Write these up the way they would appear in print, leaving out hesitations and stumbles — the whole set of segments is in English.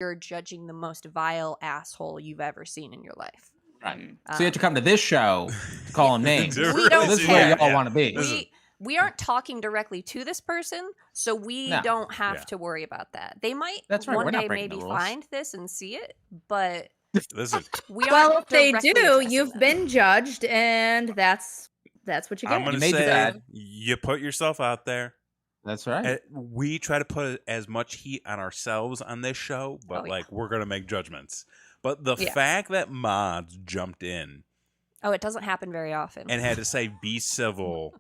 you're judging the most vile asshole you've ever seen in your life. Right. So you have to come to this show to call him names. We don't This is care. where y'all want to be. We aren't talking directly to this person, so we don't have to worry about that. They might one day maybe find this and see it, but well, if they do, you've been judged, and that's what you get. I'm going to say you put yourself out there. That's right. We try to put as much heat on ourselves on this show, but we're going to make judgments. But the fact that mods jumped in. Oh, it doesn't happen very often. And had to say, be civil.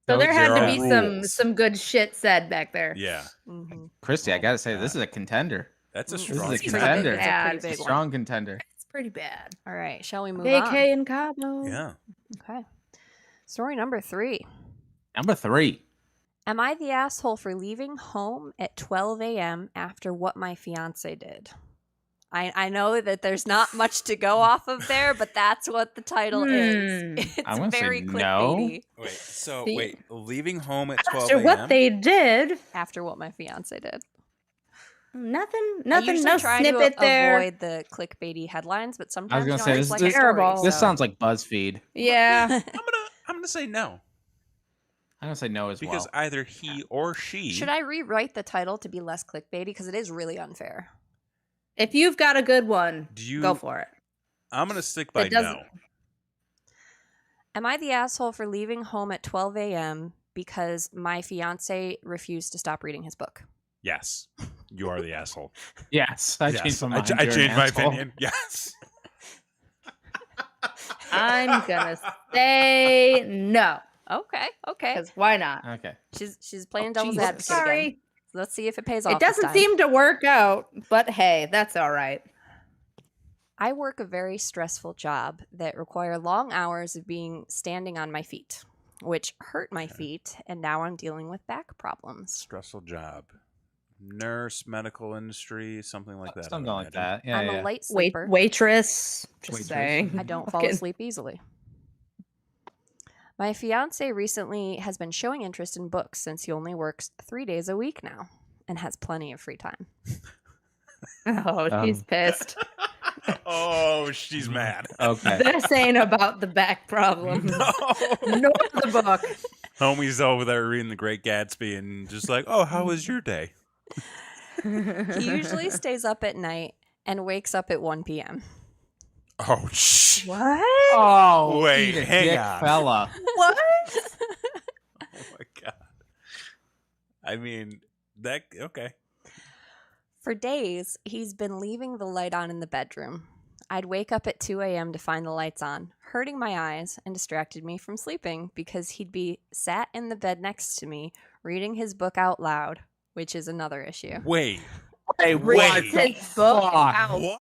So there had to be some good shit said back there. Yeah. Mm-hmm. Christy, I got to say, this is a contender. That's a strong This is a contender. It's a strong contender. It's pretty bad. All right. Shall we move on? Vacay in Cabo. Yeah. Okay. Story number 3. Number 3. Am I the asshole for leaving home at 12 a.m. after what my fiance did? I know that there's not much to go off of there, but that's what the title is. It's very clickbaity. No. Wait, leaving home at 12 a.m.? After what they did. After what my fiance did. Nothing, no snippet there. Avoid the clickbaity headlines, but sometimes I was going to say, this is terrible. This sounds like BuzzFeed. Yeah. I'm gonna say no. I'm going to say no as because either he or she... Should I rewrite the title to be less clickbaity? Because it is really unfair. If you've got a good one, go for it. I'm going to stick by no. Am I the asshole for leaving home at 12 a.m. because my fiance refused to stop reading his book? Yes. You are the asshole. Yes. I changed my mind. I changed my opinion. Yes. I'm going to say no. Okay. Because why not? Okay. She's playing devil's advocate again. Let's see if it pays off. It doesn't seem to work out, but hey, that's all right. I work a very stressful job that require long hours of being standing on my feet, which hurt my feet, and now I'm dealing with back problems. Stressful job. Nurse, medical industry, something like that. Something like that. Yeah, I'm a light sleeper. Waitress. Just saying. I don't fall asleep easily. My fiance recently has been showing interest in books since he only works 3 days a week now and has plenty of free time. Oh, she's pissed. Oh, she's mad. Okay. This ain't about the back problem. No. Nor the book. Homie's over there reading The Great Gatsby and just like, oh, how was your day? He usually stays up at night and wakes up at 1 p.m. Oh, shh. What? Oh, wait, hang on. Fella. What? Oh, my God. I mean, okay. For days, he's been leaving the light on in the bedroom. I'd wake up at 2 a.m. to find the lights on, hurting my eyes and distracted me from sleeping because he'd be sat in the bed next to me reading his book out loud, which is another issue. Wait. His book out. What?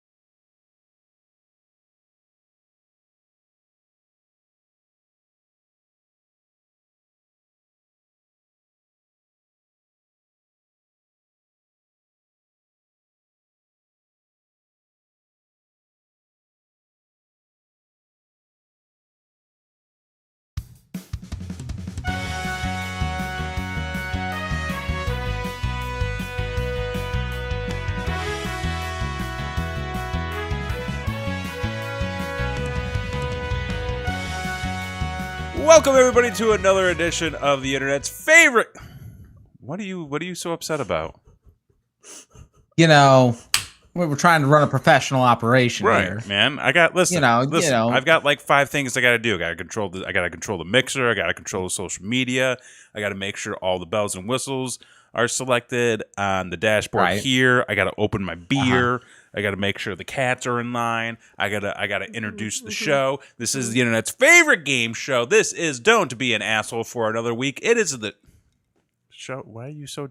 Welcome everybody to another edition of the internet's favorite. What are you so upset about? You know, we're trying to run a professional operation here. Right, man. I've got like 5 things I got to do. I got to control the mixer. I got to control the social media. I got to make sure all the bells and whistles are selected on the dashboard here. I got to open my beer. I got to make sure the cats are in line. I got to introduce the show. This is the internet's favorite game show. This is Don't Be an Asshole for Another Week. It is the show. Why are you so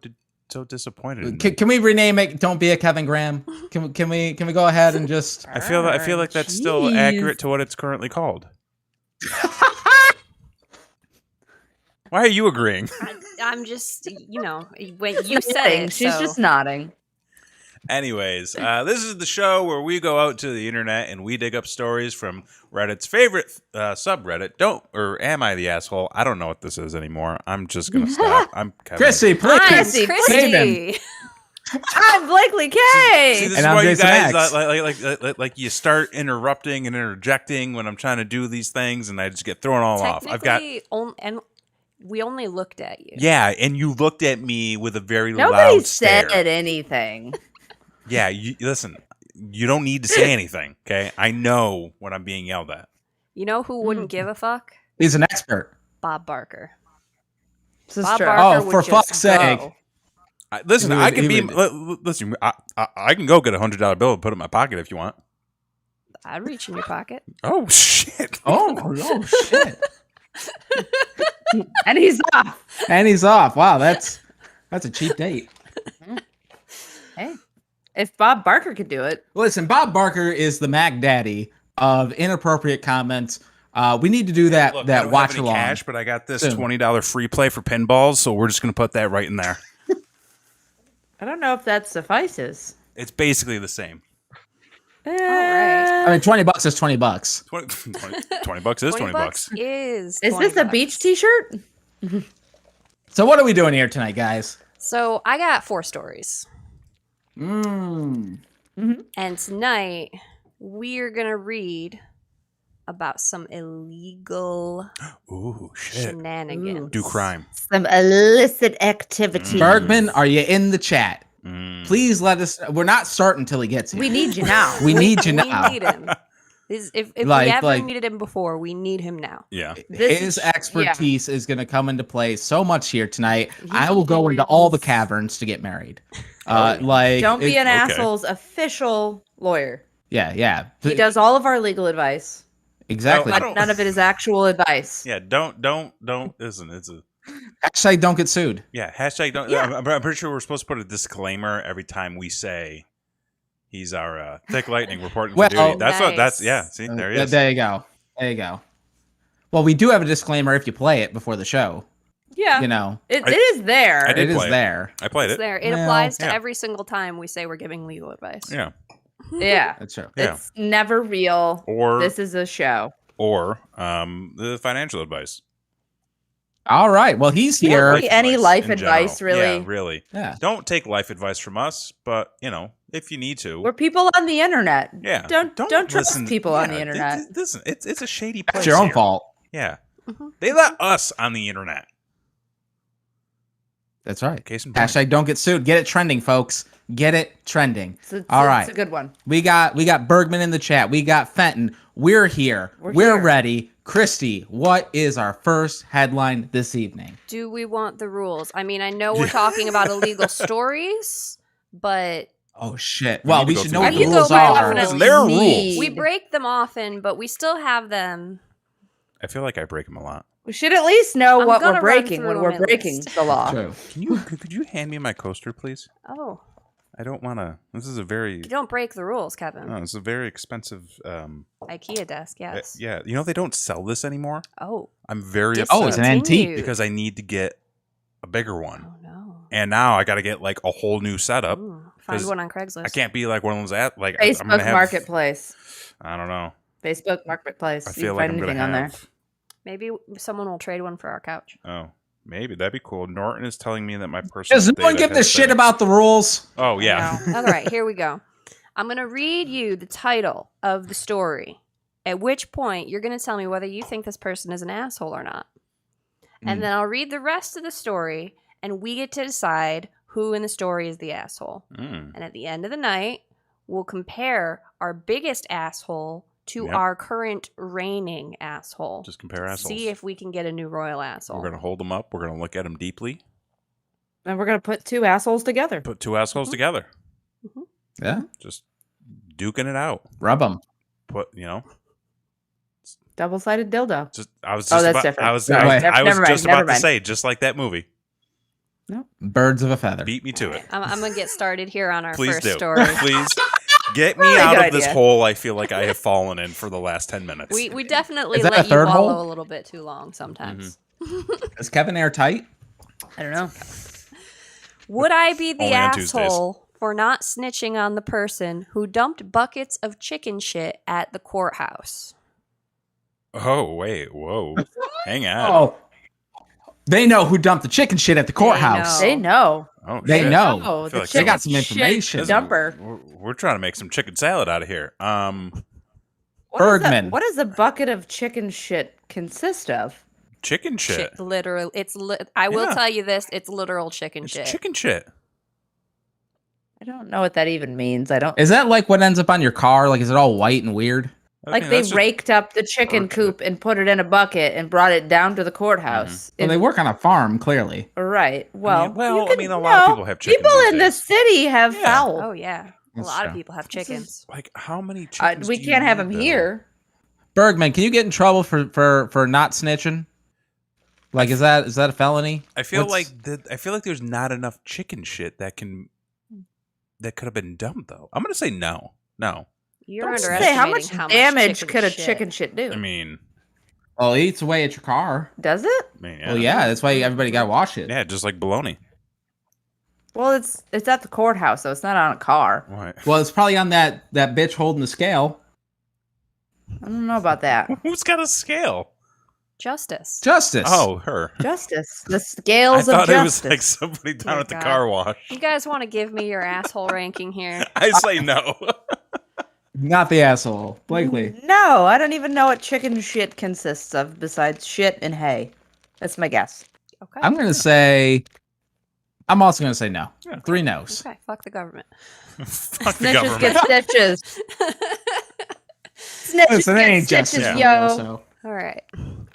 disappointed? Can we rename it? Don't Be a Kevin Graham. Can we go ahead and just? I feel like that's still accurate to what it's currently called. Why are you agreeing? I'm just, when you said it. She's just nodding. Anyways, this is the show where we go out to the internet and we dig up stories from Reddit's favorite subreddit. Am I the asshole? I don't know what this is anymore. I'm just gonna stop. I'm Kevin. Chrissy, please. Chrissy. I'm Blakely K. See, this And is I'm why you Jason guys X. like you start interrupting and interjecting when I'm trying to do these things, and I just get thrown all off. And we only looked at you. Yeah, and you looked at me with a very Nobody loud stare. said anything. Yeah, listen. You don't need to say anything, okay? I know when I'm being yelled at. You know who wouldn't give a fuck? He's an expert. Bob Barker. This is Bob true. Barker Oh, for would fuck's just sake. go. Listen, He would- I can he be. would- Listen, I can go get a $100 bill and put it in my pocket if you want. I'd reach in your pocket. Oh shit! Oh shit. And he's off. And he's off. Wow, that's a cheap date. Hey, if Bob Barker could do it. Listen, Bob Barker is the Mac Daddy of inappropriate comments. We need to do that. Look, I that don't watch have any along. cash, but I got this Soon. $20 free play for pinballs, so we're just gonna put that right in there. I don't know if that suffices. It's basically the same. Right. I mean, $20 is $20. 20 bucks is 20 bucks. Is Is this a beach t-shirt? So what are we doing here tonight, guys? So I got 4 stories. Mm. And tonight we're going to read about some illegal Ooh, shit. shenanigans. Do crime. Some illicit activity. Bergman, are you in the chat? Mm. Please let us. We're not starting until he gets here. We need you now. We need you now. We need him. If Like- we haven't like- needed him before, we need him now. Yeah. His expertise is going to come into play so much here tonight. I will go into all the caverns to get married. Like, Don't be an okay. asshole's official lawyer. yeah. He does all of our legal advice. Exactly. I But don't- none of it is actual advice. Yeah, don't. Listen, it's a Hashtag don't get sued. hashtag. Don't. Yeah. I'm pretty sure we're supposed to put a disclaimer every time we say he's our thick lightning reporting for Well, duty. That's what. That's nice. yeah. See, there he is. There you go. There you go. Well, we do have a disclaimer if you play it before the show. Yeah. You know, It is there. I did it is play it. there. I played It's it. there. It Well, applies to yeah. every single time we say we're giving legal advice. Yeah. Yeah. That's true. Yeah. It's never real. Or This is a show. the financial advice. All right. Well, he's here. Really any life in advice, general. really. Yeah, really. Yeah. Don't take life advice from us, but if you need to. We're people on the internet. Yeah. Don't trust listen- people on yeah, the internet. Listen, it's a shady place. It's your own here. fault. Yeah. Mhm. They let us on the internet. That's right. Case in point. Hashtag don't get sued. Get it trending, folks. Get it trending. It's All right. It's a good one. We got Bergman in the chat. We got Fenton. We're here. We're We're here. ready. Christy, what is our first headline this evening? Do we want the rules? I mean, I know we're talking about illegal stories, but Oh shit. We Well, need to we go should through know what the the rules. rules You go by are. definitely There are need- rules. we break them often, but we still have them. I feel like I break them a lot. We should at least know I'm what gonna we're run breaking through when them we're at breaking least. the law. True. Could you hand me my coaster, please? Oh, I don't want to. This is a very. you don't break the rules, Kevin. No, it's a very expensive. IKEA desk, yes. Yeah, they don't sell this anymore. Oh, I'm very Dis- upset Oh, it's an antique. Discontinued. because I need to get a bigger one, Oh no. and now I got to get like a whole new setup. Ooh, find 'cause one on Craigslist. I can't be like one of those at like I'm Facebook gonna have, Marketplace. I don't know. Facebook Marketplace. I You feel can like find I'm gonna anything on there. have. Maybe someone will trade one for our couch. Oh, maybe that'd be cool. Norton is telling me that my person. Does no one give a shit about the rules? Oh yeah. No. All right, here we go. I'm going to read you the title of the story, at which point you're going to tell me whether you think this person is an asshole or not. And then I'll read the rest of the story, and we get to decide who in the story is the asshole. Mm. And at the end of the night, we'll compare our biggest asshole to Yep. our current reigning asshole. Just compare assholes. See if we can get a new royal asshole. We're gonna hold them up. We're gonna look at them deeply. And we're going to put two assholes together. Put two assholes together. Yeah. Just duking it out. Rub them. Put Double-sided dildo. just. I was Oh, just that's about. different. I was. Never I was, mind. I was Never mind, just about never to mind. say, just like that movie. Birds of a feather. Beat me to it. I'm going to get started here on our Please first do. story. Please get me Really out good of this idea. hole I feel like I have fallen in for the last 10 minutes. We definitely Is that let a you third wallow hole? a little bit too long sometimes. Is Kevin airtight? I don't know. Would I be the Only on Tuesdays. asshole for not snitching on the person who dumped buckets of chicken shit at the courthouse? Oh, wait. Whoa. Hang on. Oh. They know who dumped the chicken shit at the courthouse. know. They know. Oh, they shit. know. Oh, like they got some information. Dumper. We're trying to make some chicken salad out of here. Bergman. What does a bucket of chicken shit consist of? Chicken shit. Literal. I will Yeah. tell you this. It's literal chicken It's shit. chicken shit. I don't know what that even means. I don't. Is that like what ends up on your car? Like, is it all white and weird? Like they raked up the chicken coop and put it in a bucket and brought it down to the courthouse. Well, they work on a farm, clearly. Right. Well, a lot of people have chickens. People these in the days. city have fowl. Oh yeah, That's a lot of true. people have chickens. Like, how many chickens? We do you can't have need, them though? here. Bergman, can you get in trouble for not snitching? Like, is that a felony? I feel like there's not enough chicken shit that could have been dumped though. I'm gonna say no. You're Don't underestimating say how much damage could a shit. chicken shit do. I mean, Well, it eats away at your car. Does it? yeah. Well, yeah, that's why everybody got to wash it. Yeah, just like bologna. Well, it's at the courthouse, so it's not on a car. What? Well, it's probably on that bitch holding the scale. I don't know about that. Who's got a scale? Justice. Justice. Oh, her. Justice. The I scales of thought it was justice. like somebody down Oh, at the God. car wash. You guys want to give me your asshole ranking here? I say no. Not the asshole. Blakely. No, I don't even know what chicken shit consists of besides shit and hay. That's my guess. Okay. I'm also going to say no. Yeah. 3 no's. Okay. Fuck the government. Fuck the Snitches government. get stitches. Snitches Listen, it get ain't stitches, justice. yo. So. All right.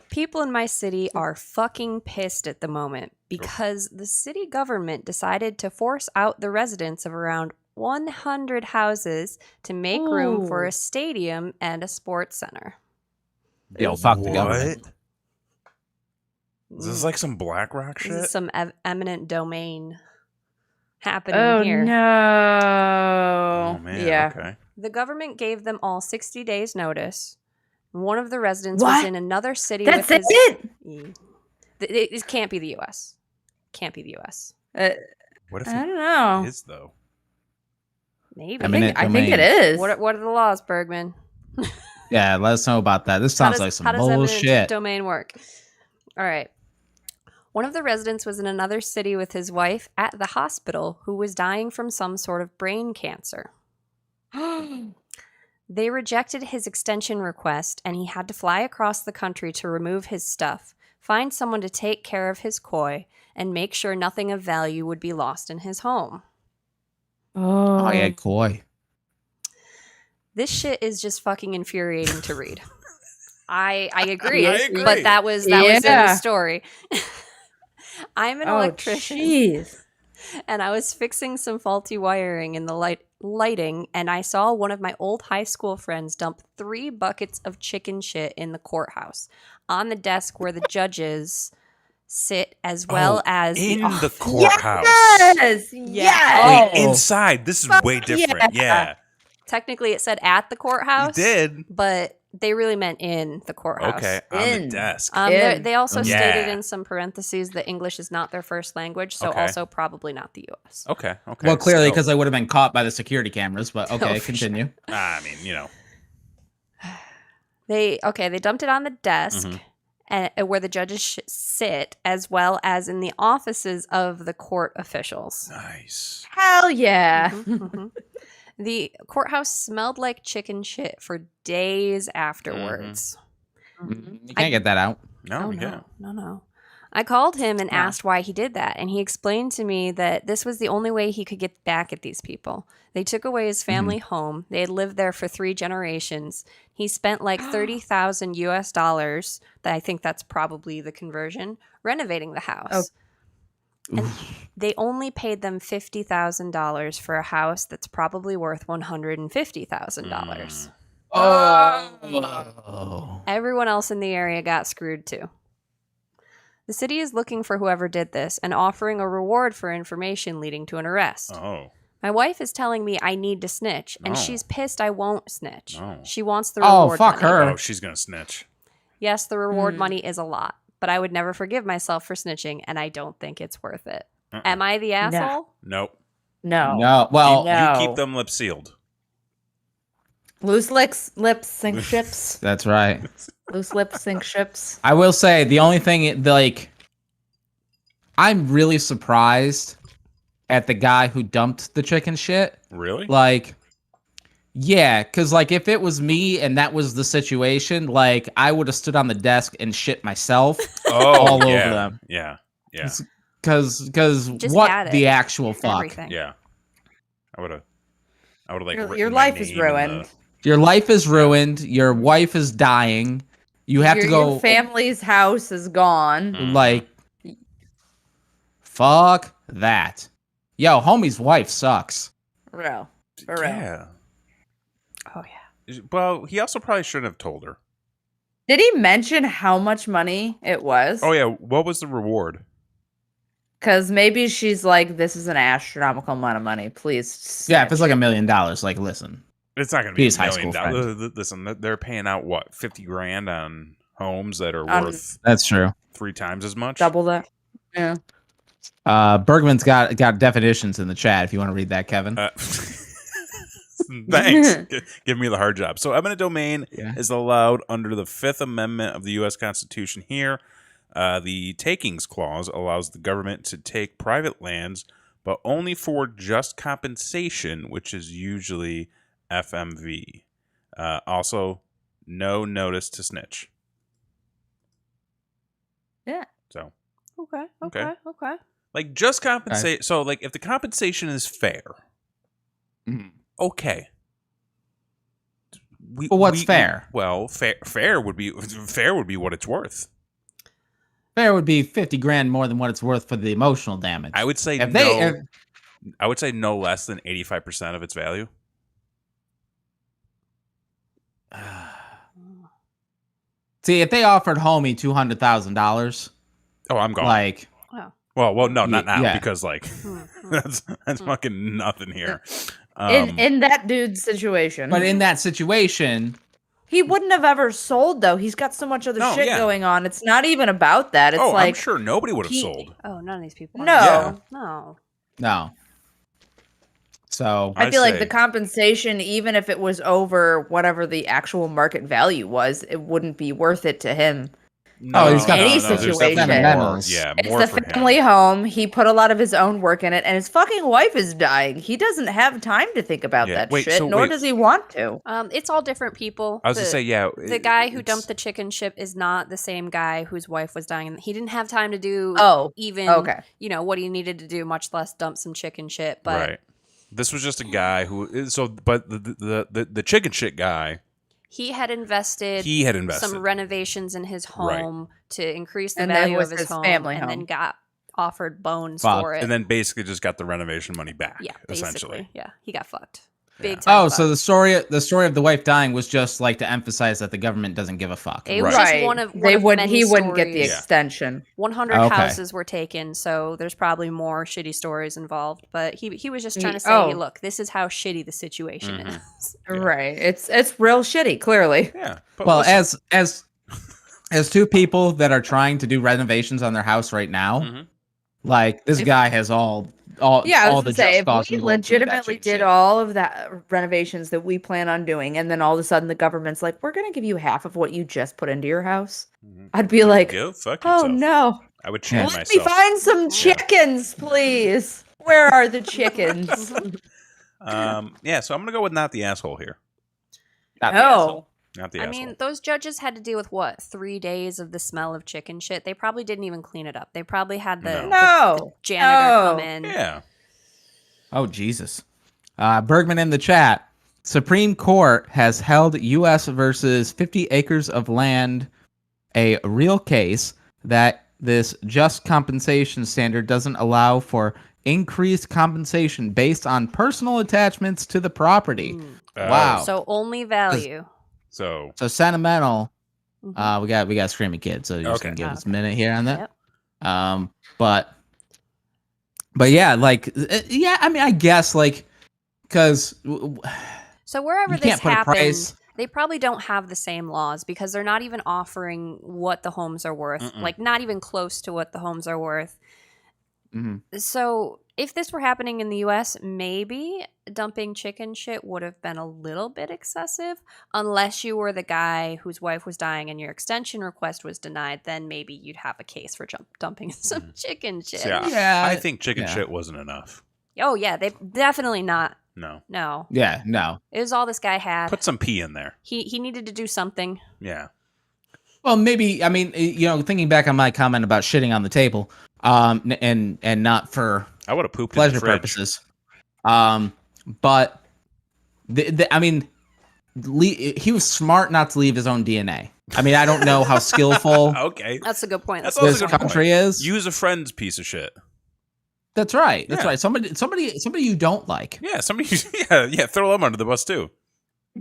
People in my city are fucking pissed at the moment because the city government decided to force out the residents of around 100 houses to make room for Ooh. a stadium and a sports center. Yo, fuck the government. Is this like some Black Rock This shit? is some eminent domain happening Oh, here. no. Oh man. Yeah. Okay. The government gave them all 60 days notice. One of the residents What? was in another city That's with his... it? It can't be the U.S. Can't be the U.S. What if I don't it know. is though? Maybe. I think it is. What are the laws, Bergman? Yeah, let us know about that. This sounds like some how does eminent bullshit. domain work? All right. One of the residents was in another city with his wife at the hospital who was dying from some sort of brain cancer. They rejected his extension request, and he had to fly across the country to remove his stuff, find someone to take care of his koi, and make sure nothing of value would be lost in his home. Oh, yeah, koi. This shit is just fucking infuriating to read. I agree, I agree. but that was in the Yeah. story. I'm an electrician. Jeez. And I was fixing some faulty wiring in the lighting, and I saw one of my old high school friends dump 3 buckets of chicken shit in the courthouse on the desk where the judges sit, as well as in the office. courthouse. Yes. Yes. Wait, inside. This is way different. Yeah. Technically, it said at the courthouse. You did. But they really meant in the courthouse. Okay. On In. the desk. They also Yeah. stated in some parentheses that English is not their first language, so Okay. also probably not the U.S. Okay. Okay. Well, clearly, So- because they would have been caught by the security cameras, but okay, Oh, for continue. I mean, you know. They dumped it on the desk Mhm. and where the judges sit, as well as in the offices of the court officials. Nice. Hell yeah. Mhm. The courthouse smelled like chicken shit for days afterwards. You can't get that out. No, Oh, yeah. no. I called him and No. asked why he did that, and he explained to me that this was the only way he could get back at these people. They took away his family home. They had lived there for 3 generations. He spent like $30,000 US, that I think that's probably the conversion, renovating the house. And they only paid them $50,000 for a house that's probably worth $150,000. Oh. Everyone else in the area got screwed too. The city is looking for whoever did this and offering a reward for information leading to an arrest. Oh. My wife is telling me I need to snitch, and No. she's pissed I won't snitch. No. She wants the Oh, reward fuck money. her. Oh, she's gonna snitch. Yes, the reward Hmm. money is a lot, but I would never forgive myself for snitching, and I don't think it's worth it. Uh-uh. Am I the asshole? Nope. No. No. Well, No. You keep them lips sealed. Loose lips sink ships. that's right. Loose lips sink ships. I will say the only thing, like, I'm really surprised at the guy who dumped the chicken shit. Really? Like, yeah, because like if it was me and that was the situation, like I would have stood on the desk and shit myself all over them. Yeah. Because Just what the actual fuck? Everything. Yeah. I would have like your life is ruined. Your life is ruined. Your wife is dying. You have to go. Your family's house is gone. Like, fuck that. Yo, homie's wife sucks. For real. Yeah. Oh yeah. Well, he also probably shouldn't have told her. Did he mention how much money it was? Oh yeah, what was the reward? Because maybe she's like, this is an astronomical amount of money. Please. Yeah, if it's like $1 million, like, listen. It's not going to be high school $1 million. Listen, they're paying out what, $50,000 on homes that are worth. That's true. 3 times as much. Double that. Yeah. Bergman's got definitions in the chat. If you want to read that, Kevin. Thanks. Give me the hard job. So eminent domain is allowed under the 5th Amendment of the U.S. Constitution here. The takings clause allows the government to take private lands, but only for just compensation, which is usually FMV. Also, no notice to snitch. Yeah. So. Okay. Like, just compensate. Okay. So, like, if the compensation is fair, okay. Well, what's fair? Fair would be what it's worth. Fair would be $50,000 more than what it's worth for the emotional damage. I would say I would say no less than 85% of its value. See, if they offered homie $200,000, oh, I'm gone. Like, well, no, not now because like that's fucking nothing here. In that dude's situation, but in that situation. He wouldn't have ever sold, though. He's got so much other shit going on. It's not even about that. It's like, I'm sure nobody would have sold. Oh, none of these people. No. So I feel like the compensation, even if it was over whatever the actual market value was, it wouldn't be worth it to him. No, he's got any situation. It's the family home. He put a lot of his own work in it, and his fucking wife is dying. He doesn't have time to think about that shit, nor does he want to. It's all different people. I was gonna say, the guy who dumped the chicken ship is not the same guy whose wife was dying. He didn't have time to do what he needed to do, much less dump some chicken shit. But right. This was just a guy who. But the chicken shit guy. He had invested some renovations in his home to increase the value of his home, and then got offered bones for it. And then basically just got the renovation money back. Yeah, essentially. Yeah, he got fucked. Big time. So the story of the wife dying was just like to emphasize that the government doesn't give a fuck. It was just one of many he wouldn't stories. Get the extension. 100 houses were taken, so there's probably more shitty stories involved. But he was just trying to say, hey, look, this is how shitty the situation is. Right. It's real shitty, clearly. Yeah. Well, as two people that are trying to do renovations on their house right now, like this guy has all the just cause. If we legitimately did all of that renovations that we plan on doing, and then all of a sudden the government's like, we're going to give you half of what you just put into your house. I'd be like, oh no. I would change myself. Let me find some chickens, please. Where are the chickens? So I'm going to go with not the asshole here. Not the asshole. Not the asshole. I mean, those judges had to deal with 3 days of the smell of chicken shit. They probably didn't even clean it up. They probably had the janitor come in. Yeah. Oh, Jesus. Bergman in the chat. Supreme Court has held U.S. versus 50 acres of land a real case that this just compensation standard doesn't allow for increased compensation based on personal attachments to the property. Wow. So only value. So sentimental. We got screaming kids. So you're just gonna give us a minute here on that. Yep. But yeah, like I mean, I guess like because so wherever this happens, they probably don't have the same laws because they're not even offering what the homes are worth. Like not even close to what the homes are worth. So if this were happening in the U.S., maybe dumping chicken shit would have been a little bit excessive. Unless you were the guy whose wife was dying and your extension request was denied, then maybe you'd have a case for dumping some chicken shit. Yeah, I think chicken shit wasn't enough. Oh, yeah. They definitely not. No. Yeah, no. It was all this guy had. Put some pee in there. He needed to do something. Yeah. Well, maybe, I mean, thinking back on my comment about shitting on the table, and not for I would have pooped pleasure in the fridge. purposes. But I mean, he was smart not to leave his own DNA. I mean, I don't know how skillful. Okay, that's a good point. That's this country is. Use a friend's piece of shit. That's right. That's right. Somebody you don't like. Yeah, somebody. Yeah. Throw them under the bus too.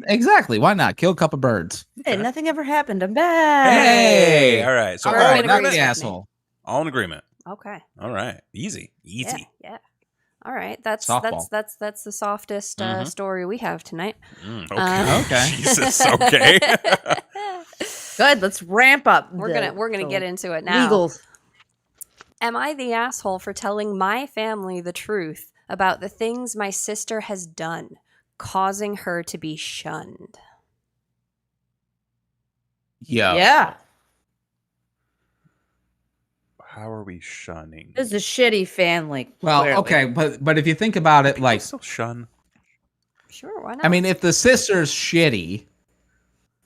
Exactly. Why not kill a couple birds? Hey, nothing ever happened. I'm back. Hey, all right. So all right, not the asshole. All in agreement. Okay. All right. Easy. Yeah. All right. That's softball. That's the softest story we have tonight. Okay. Jesus. Okay. Good. Let's ramp up. We're gonna get into it now. Legals. Am I the asshole for telling my family the truth about the things my sister has done, causing her to be shunned? Yeah. How are we shunning? This is a shitty family. Well, clearly. okay, but if you think about it, like, still shun. Sure, why not? I mean, if the sister's shitty,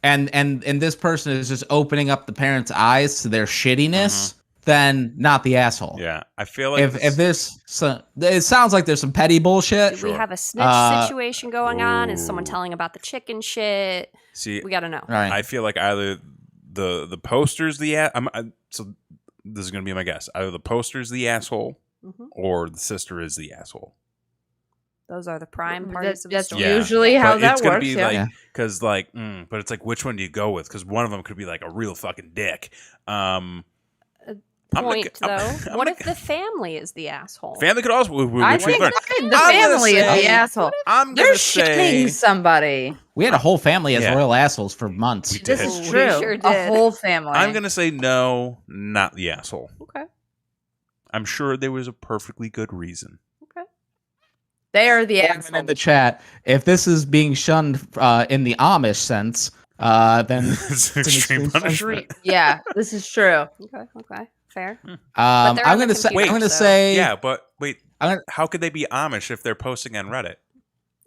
and this person is just opening up the parents' eyes to their shittiness, then not the asshole. Yeah, I feel like if there's it sounds like there's some petty bullshit. Do we have a snitch situation going on? Is someone telling about the chicken shit? See, we got to know. Right. I feel like either the poster's so this is gonna be my guess. Either the poster's the asshole, or the sister is the asshole. Those are the prime parties of the That's story. usually how that it's gonna works. be Yeah. like, because like, but it's like, which one do you go with? Because one of them could be like a real fucking dick. What if the family is the asshole? Family could also. I think the family is the asshole. They're shitting somebody. We had a whole family as royal assholes for months. This is true. We sure did. A whole family. I'm gonna say no, not the asshole. Okay. I'm sure there was a perfectly good reason. Okay. They are the asshole. In the chat, if this is being shunned in the Amish sense, then it's extreme punishment. Yeah, this is true. Okay. Fair. I'm gonna say. Yeah, but wait. How could they be Amish if they're posting on Reddit?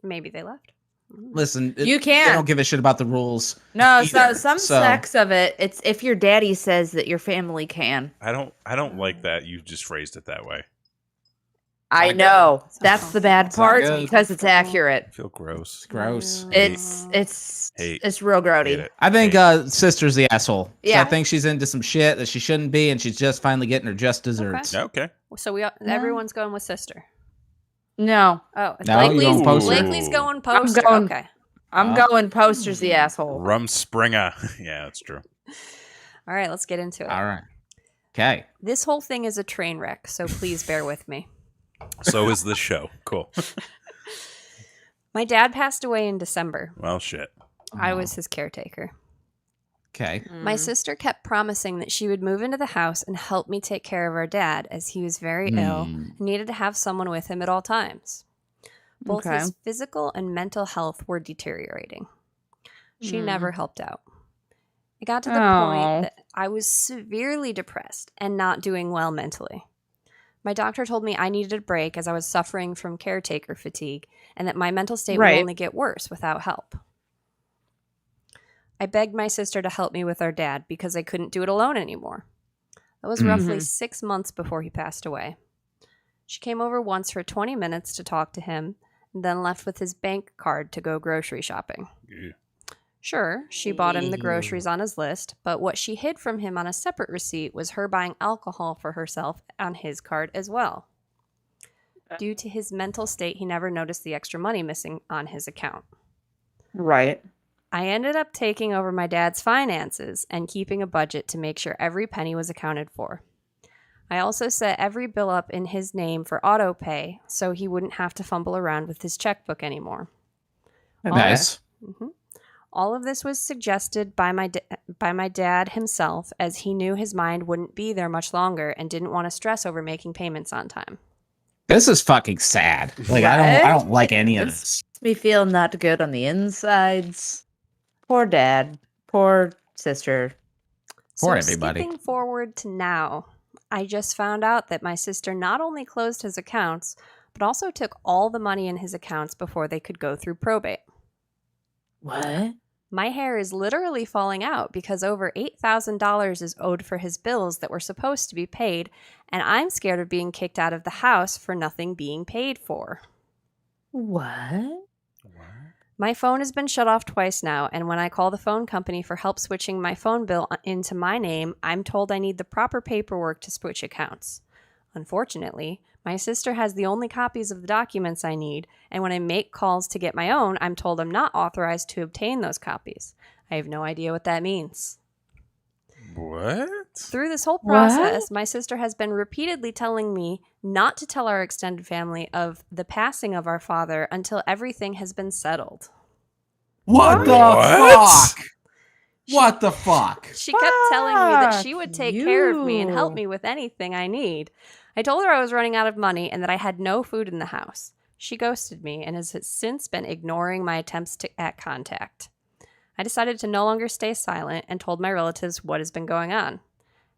Maybe they left. Listen, you can't. They don't give a shit about the rules. No, so some sects of it, it's if your daddy says that your family can. I don't like that. You just phrased it that way. I know. That's the bad part because it's accurate. I feel gross. Gross. It's real grody. I think sister's the asshole. Yeah. So I think she's into some shit that she shouldn't be, and she's just finally getting her just desserts. Okay. So everyone's going with sister. No. Oh, no, Blakely's going poster. I'm going poster's the asshole. Rumspringa. Yeah, that's true. All right, let's get into it. All right. Okay. This whole thing is a train wreck, so please bear with me. So is this show. Cool. My dad passed away in December. Well, shit. I was his caretaker. Okay. My sister kept promising that she would move into the house and help me take care of our dad, as he was very ill and needed to have someone with him at all times. Both his physical and mental health were deteriorating. She never helped out. It got to the point that I was severely depressed and not doing well mentally. My doctor told me I needed a break as I was suffering from caretaker fatigue and that my mental state would only get worse without help. I begged my sister to help me with our dad because I couldn't do it alone anymore. That was roughly 6 months before he passed away. She came over once for 20 minutes to talk to him and then left with his bank card to go grocery shopping. Yeah. Sure, she bought him the groceries on his list, but what she hid from him on a separate receipt was her buying alcohol for herself on his card as well. Due to his mental state, he never noticed the extra money missing on his account. Right. I ended up taking over my dad's finances and keeping a budget to make sure every penny was accounted for. I also set every bill up in his name for auto pay so he wouldn't have to fumble around with his checkbook anymore. Nice. All of this was suggested by my dad himself, as he knew his mind wouldn't be there much longer and didn't want to stress over making payments on time. This is fucking sad. Like I don't like any of this. Makes me feel not good on the insides. Poor dad. Poor sister. Poor everybody. Skipping forward to now, I just found out that my sister not only closed his accounts, but also took all the money in his accounts before they could go through probate. What? My hair is literally falling out because over $8,000 is owed for his bills that were supposed to be paid, and I'm scared of being kicked out of the house for nothing being paid for. What? My phone has been shut off twice now, and when I call the phone company for help switching my phone bill into my name, I'm told I need the proper paperwork to switch accounts. Unfortunately, my sister has the only copies of the documents I need, and when I make calls to get my own, I'm told I'm not authorized to obtain those copies. I have no idea what that means. What? Through this whole process, my sister has been repeatedly telling me not to tell our extended family of the passing of our father until everything has been settled. What the fuck? What the fuck? She kept telling me that she would take care of me and help me with anything I need. I told her I was running out of money and that I had no food in the house. She ghosted me and has since been ignoring my attempts at contact. I decided to no longer stay silent and told my relatives what has been going on.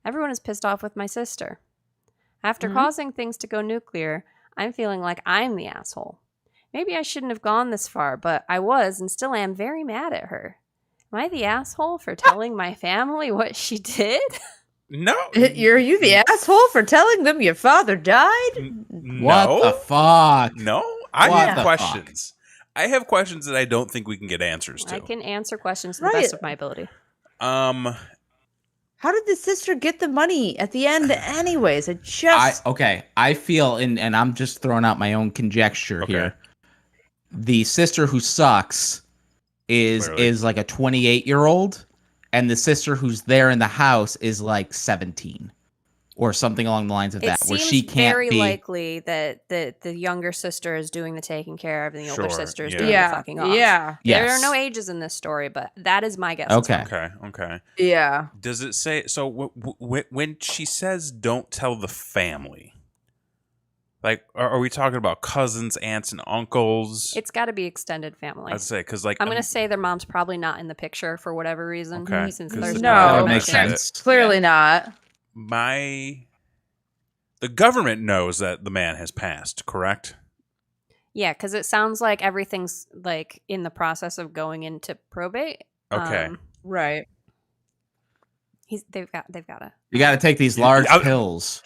Everyone is pissed off with my sister. After causing things to go nuclear, I'm feeling like I'm the asshole. Maybe I shouldn't have gone this far, but I was and still am very mad at her. Am I the asshole for telling my family what she did? No. You're you the asshole for telling them your father died? No. What the fuck? No. I have questions. I have questions that I don't think we can get answers to. I can answer questions to the best of my ability. How did the sister get the money at the end anyways? I feel, and I'm just throwing out my own conjecture here. The sister who sucks is like a 28-year-old, and the sister who's there in the house is like 17 or something along the lines of that, where she can't be. It's very likely that the younger sister is doing the taking care of and the older sister is doing the fucking off. Yeah. There are no ages in this story, but that is my guess. Okay. Yeah. Does it say, so when she says don't tell the family, like, are we talking about cousins, aunts, and uncles? It's got to be extended family. I'd say, because like I'm going to say their mom's probably not in the picture for whatever reason. Okay. Since there's that makes sense. Clearly not. The government knows that the man has passed, correct? Yeah, because it sounds like everything's like in the process of going into probate. Okay. Right. They've got to. You got to take these large pills.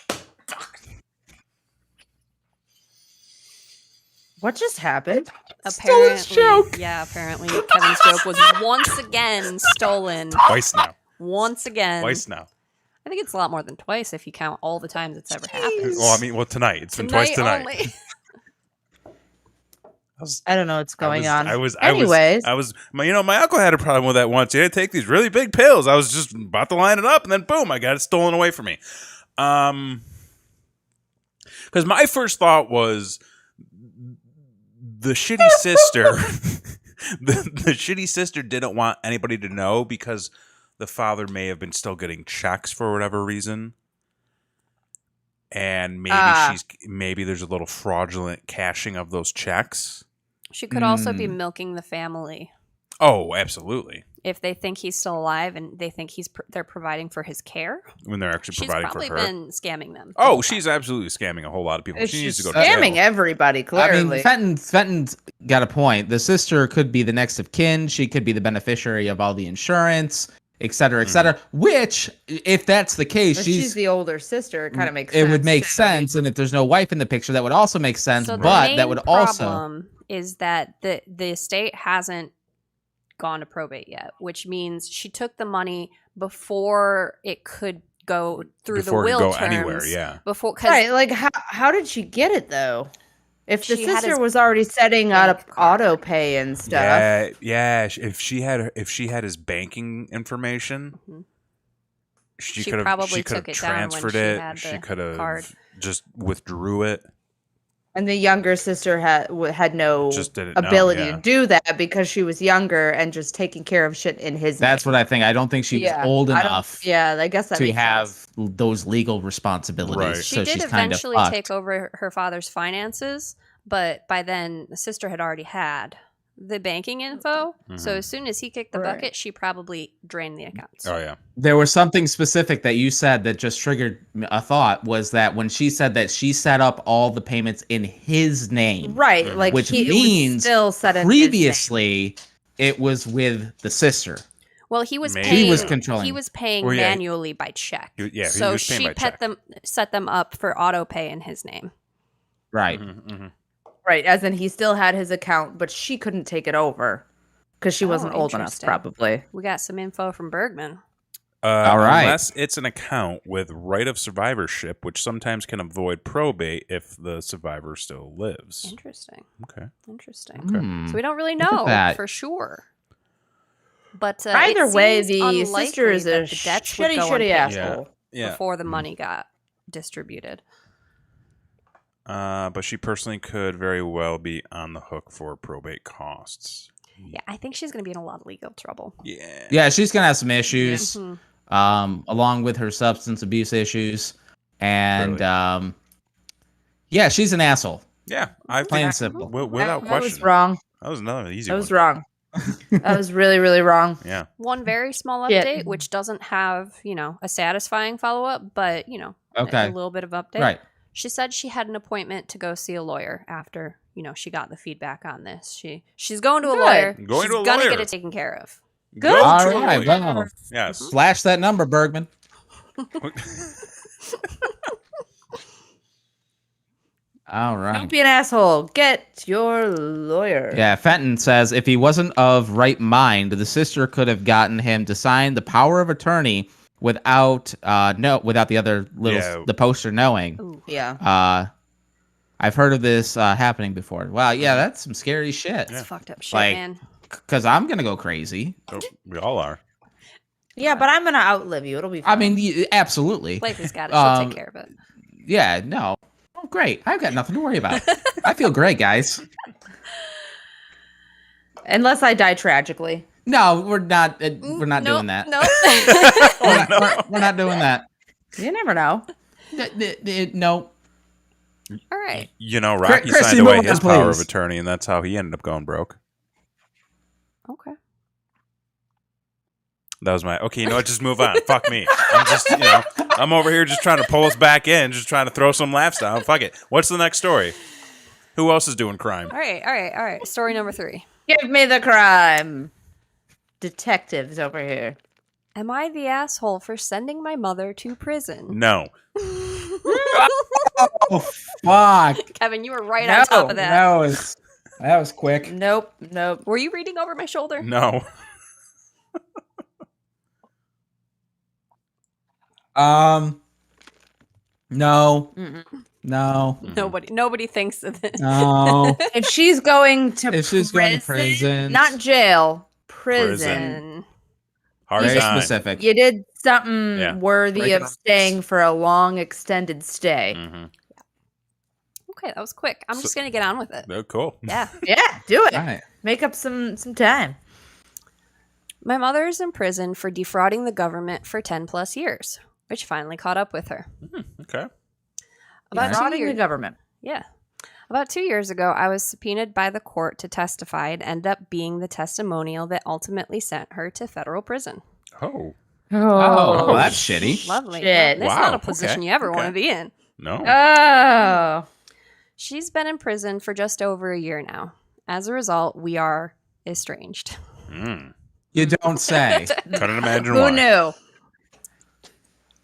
What just happened? Apparently, apparently Kevin's joke was once again stolen. Twice now. Once again. Twice now. I think it's a lot more than twice if you count all the times it's ever happened. Well, tonight. It's been twice tonight. Only. I don't know what's going on. Anyways. My uncle had a problem with that once. He had to take these really big pills. I was just about to line it up, and then boom, I got it stolen away from me. Because my first thought was the shitty sister. the shitty sister didn't want anybody to know because the father may have been still getting checks for whatever reason. And maybe there's a little fraudulent cashing of those checks. She could also be milking the family. Oh, absolutely. If they think he's still alive and they think they're providing for his care. When they're actually providing for her. She's probably been scamming them. Oh, she's absolutely scamming a whole lot of people. She needs to go to jail. Scamming everybody, clearly. I mean, Fenton's got a point. The sister could be the next of kin. She could be the beneficiary of all the insurance, et cetera, et cetera. Which, if that's the case, she's the older sister. It kind of makes sense. It would make sense. And if there's no wife in the picture, that would also make sense. So but that would also... The problem is that the estate hasn't gone to probate yet, which means she took the money before it could go through the will terms. Anywhere, yeah. Right, like how did she get it though? If the sister was already setting up auto pay and stuff. Yeah. If she had his banking information, she could have transferred it. She could have just withdrew it. And the younger sister had no ability to do that because she was younger and just taking care of shit in his That's name. what I think. I don't think she was old enough I guess that to have those legal responsibilities. Right. She did eventually take over her father's finances, but by then the sister had already had the banking info. So as soon as he kicked the bucket, she probably drained the accounts. Oh, yeah. There was something specific that you said that just triggered a thought, was that when she said that she set up all the payments in his name. Right. Like, which means still set in previously it was with the sister. Well, he was Maybe. paying. He was controlling. He was paying Well, yeah. manually by check. He so was paying she by check. set them up for auto pay in his name. Right. Right. As in, he still had his account, but she couldn't take it over because she wasn't old enough, interesting. probably. We got some info from Bergman. All right. Unless it's an account with right of survivorship, which sometimes can avoid probate if the survivor still lives. Interesting. Okay. Interesting. So we don't really know for sure. But either it way, seems the sister is unlikely a that the debts would go shitty unpaid asshole. Yeah. before the money got distributed. But she personally could very well be on the hook for probate costs. Yeah, I think she's going to be in a lot of legal trouble. Yeah. Yeah, she's gonna have some issues, along with her substance abuse issues, and yeah, she's an asshole. Yeah, I Plain think and simple. without question. That was wrong. That was another easy That one. was wrong. That was really, really wrong. Yeah. One very small Yeah. update, which doesn't have, a satisfying follow-up, but, a little bit of update. Right. She said she had an appointment to go see a lawyer after, she got the feedback on this. She's going to a lawyer. Going she's to a gonna lawyer. get it taken care of. Good. Go All to a right. lawyer. Well, Yes. flash that number, Bergman. All right. Don't be an asshole. Get your lawyer. Yeah, Fenton says if he wasn't of right mind, the sister could have gotten him to sign the power of attorney without the other little the poster knowing. Ooh. Yeah. I've heard of this happening before. Wow, yeah, that's some scary shit. It's fucked up shit, Like, man. Because I'm gonna go crazy. Oh, we all are. Yeah, but I'm gonna outlive you. It'll be fine. I mean, absolutely. Life has got it. She'll take care of it. Yeah, no. Oh, great. I've got nothing to worry about. I feel great, guys. Unless I die tragically. No, we're not. We're not doing that. No. We're not doing that. You never know. No. All right. Rocky Chrissy, signed away move his on, power of please. attorney, and that's how he ended up going broke. Okay. That was my okay. You know what? Just move on. Fuck me. I'm just I'm over here just trying to pull us back in, just trying to throw some laughs down. Fuck it. What's the next story? Who else is doing crime? All right. Story number 3. Give me the crime. Detectives over here. Am I the asshole for sending my mother to prison? No. Oh, fuck. Kevin, you were right on top of that. That was quick. Nope. Were you reading over my shoulder? No. No. Mm-mm. No. Nobody thinks of this. No. If she's going to prison, not jail, prison. Hard very time. specific. You did something worthy Break it of up. staying for a long, extended stay. Mm-hmm. Okay, that was quick. I'm just going to get on with it. Oh, cool. Yeah. Yeah, do it. All right. Make up some time. My mother is in prison for defrauding the government for 10 plus years, which finally caught up with her. Okay. About 2 Defrauding years, the government. Yeah. About 2 years ago, I was subpoenaed by the court to testify and ended up being the testimonial that ultimately sent her to federal prison. Oh. Oh, well, that's shitty. Lovely. Shit. That's Wow, not a position okay, you ever okay. want to be in. No. Oh. She's been in prison for just over a year now. As a result, we are estranged. You don't say. Couldn't imagine Who why. knew?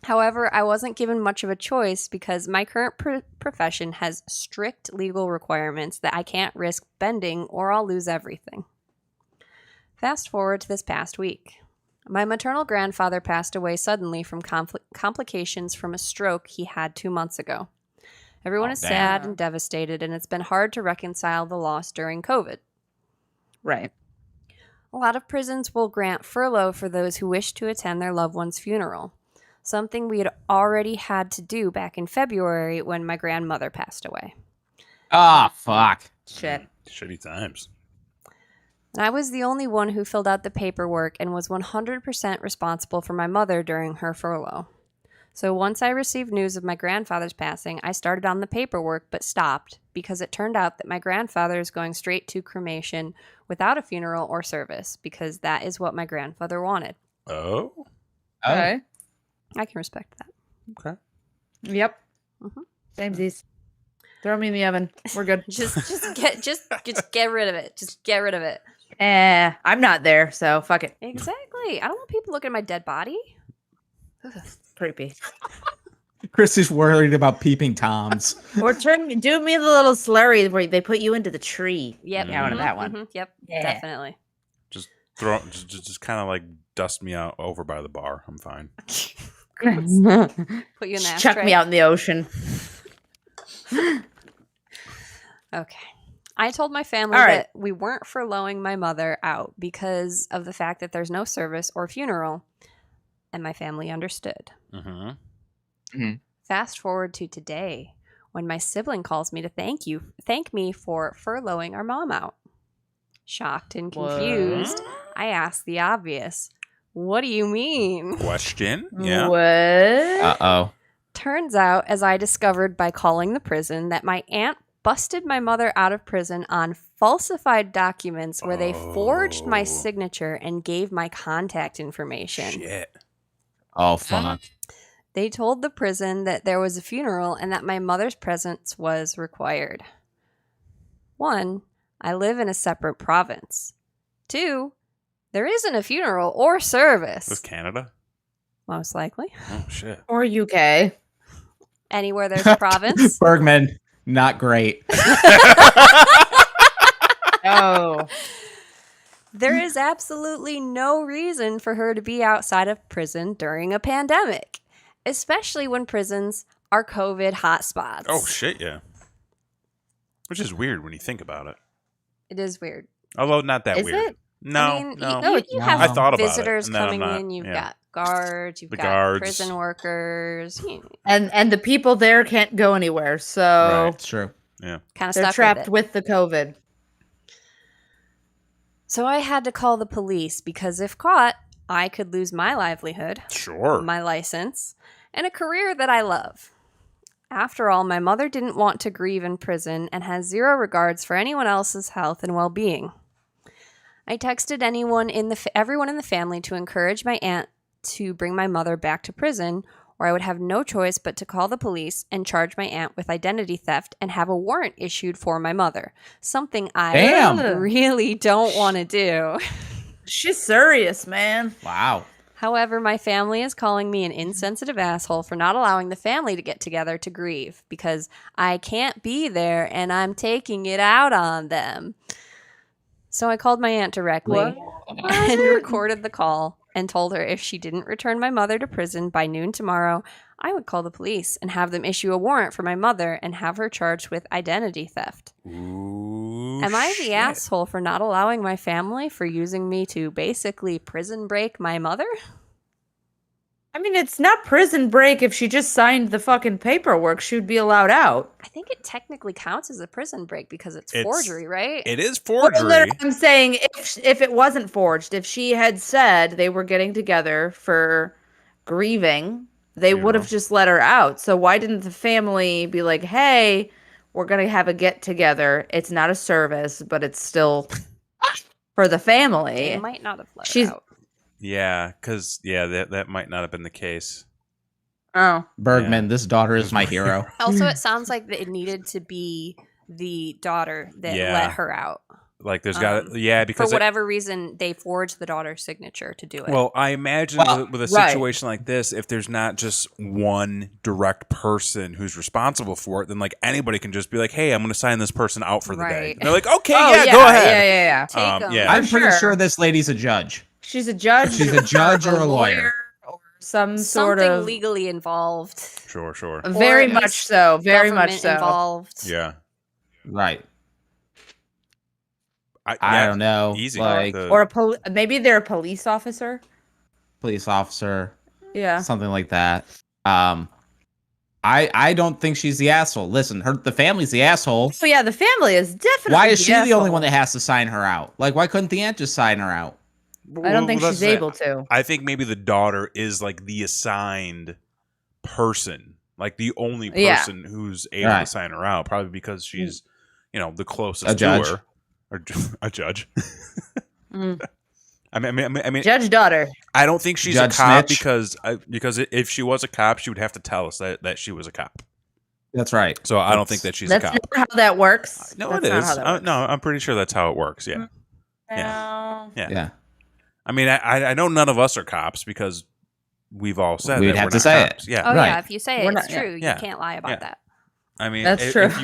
However, I wasn't given much of a choice because my current profession has strict legal requirements that I can't risk bending or I'll lose everything. Fast forward to this past week. My maternal grandfather passed away suddenly from complications from a stroke he had 2 months ago. Everyone is damn. sad and devastated, and it's been hard to reconcile the loss during COVID. Right. A lot of prisons will grant furlough for those who wish to attend their loved one's funeral, something we had already had to do back in February when my grandmother passed away. Ah, fuck. Shit. Shitty times. And I was the only one who filled out the paperwork and was 100% responsible for my mother during her furlough. So once I received news of my grandfather's passing, I started on the paperwork but stopped because it turned out that my grandfather is going straight to cremation without a funeral or service because that is what my grandfather wanted. Oh. Okay. I can respect that. Okay. Yep. Samesies. Throw me in the oven. We're good. just get rid of it. Just get rid of it. I'm not there, so fuck it. Exactly. I don't want people looking at my dead body. Creepy. Christy's worried about peeping Toms. Or do me the little slurry where they put you into the tree. Yep. Yeah, I wanted that one. Yep. Yeah. Definitely. Just kind of like dust me out over by the bar. I'm fine. Put you in the Chuck me out in the ocean. Okay. I told my family that we weren't furloughing my mother out because of the fact that there's no service or funeral, and my family understood. Fast forward to today, when my sibling calls me to thank me for furloughing our mom out. Shocked and confused, I ask the obvious. What do you mean? Question? Yeah. What? Uh-oh. Turns out, as I discovered by calling the prison, that my aunt busted my mother out of prison on falsified documents where they forged my signature and gave my contact information. Shit. Oh, fuck. They told the prison that there was a funeral and that my mother's presence was required. 1, I live in a separate province. 2, there isn't a funeral or service. This Canada? Most likely. Oh, shit. Or UK. Anywhere there's a province. Bergman, not great. Oh. There is absolutely no reason for her to be outside of prison during a pandemic, especially when prisons are COVID hotspots. Oh, shit, yeah. Which is weird when you think about it. It is weird. Although not that Is weird. it? No, I mean, no. You have I thought about it, visitors and then I'm coming not- in. You've yeah. got guards. You've The got guards. prison workers. And the people there can't go anywhere, so Right. It's true. Kind of they're stuck trapped with it. with the COVID. So I had to call the police because if caught, I could lose my livelihood, Sure. my license, and a career that I love. After all, my mother didn't want to grieve in prison and has zero regards for anyone else's health and well-being. I texted everyone in the family to encourage my aunt to bring my mother back to prison, or I would have no choice but to call the police and charge my aunt with identity theft and have a warrant issued for my mother. Something I really don't want to do. She's serious, man. Wow. However, my family is calling me an insensitive asshole for not allowing the family to get together to grieve because I can't be there and I'm taking it out on them. So I called my aunt directly and recorded the call and told her if she didn't return my mother to prison by noon tomorrow, I would call the police and have them issue a warrant for my mother and have her charged with identity theft. Ooh, Am I the shit. asshole for not allowing my family for using me to basically prison break my mother? I mean, it's not prison break if she just signed the fucking paperwork. She would be allowed out. I think it technically counts as a prison break because it's forgery, right? It is Well, forgery. I'm saying if it wasn't forged, if she had said they were getting together for grieving, they would have just let her out. So why didn't the family be like, hey, we're going to have a get together. It's not a service, but it's still for the family. They might not have let her out. Yeah, because that might not have been the case. Oh, Bergman, this daughter is my hero. Also, it sounds like that it needed to be the daughter that let her out. Like there's because for whatever reason they forged the daughter's signature to do it. Well, I imagine with a situation like this, if there's not just one direct person who's responsible for it, then like anybody can just be like, "Hey, I'm going to sign this person out for the day." And they're like, "Okay, go ahead." Yeah. I'm pretty sure this lady's a judge. She's a judge. She's a judge or a lawyer. Or something legally involved. Sure. Very much so. Very much so. Involved. Yeah. Right. I don't know. Easy. Like, or maybe they're a police officer. Police officer. Yeah. Something like that. I don't think she's the asshole. Listen, the family's the asshole. So yeah, the family is definitely. Why is she the only one that has to sign her out? Like, why couldn't the aunt just sign her out? I don't think she's able to. I think maybe the daughter is like the assigned person, like the only person who's able to sign her out, probably because she's, the closest to her, or a judge. I mean, judge daughter. I don't think she's Judge a cop snitch. because if she was a cop, she would have to tell us that she was a cop. That's right. So I don't think that she's a cop. That's not how that works. No, it is. No, I'm pretty sure that's how it works. Yeah. Yeah. I mean, I know none of us are cops because we've all said We'd that have we're to not say cops. it. Yeah. Oh Right. yeah, if you say We're it's not- true, you can't lie about that. I mean, That's true. If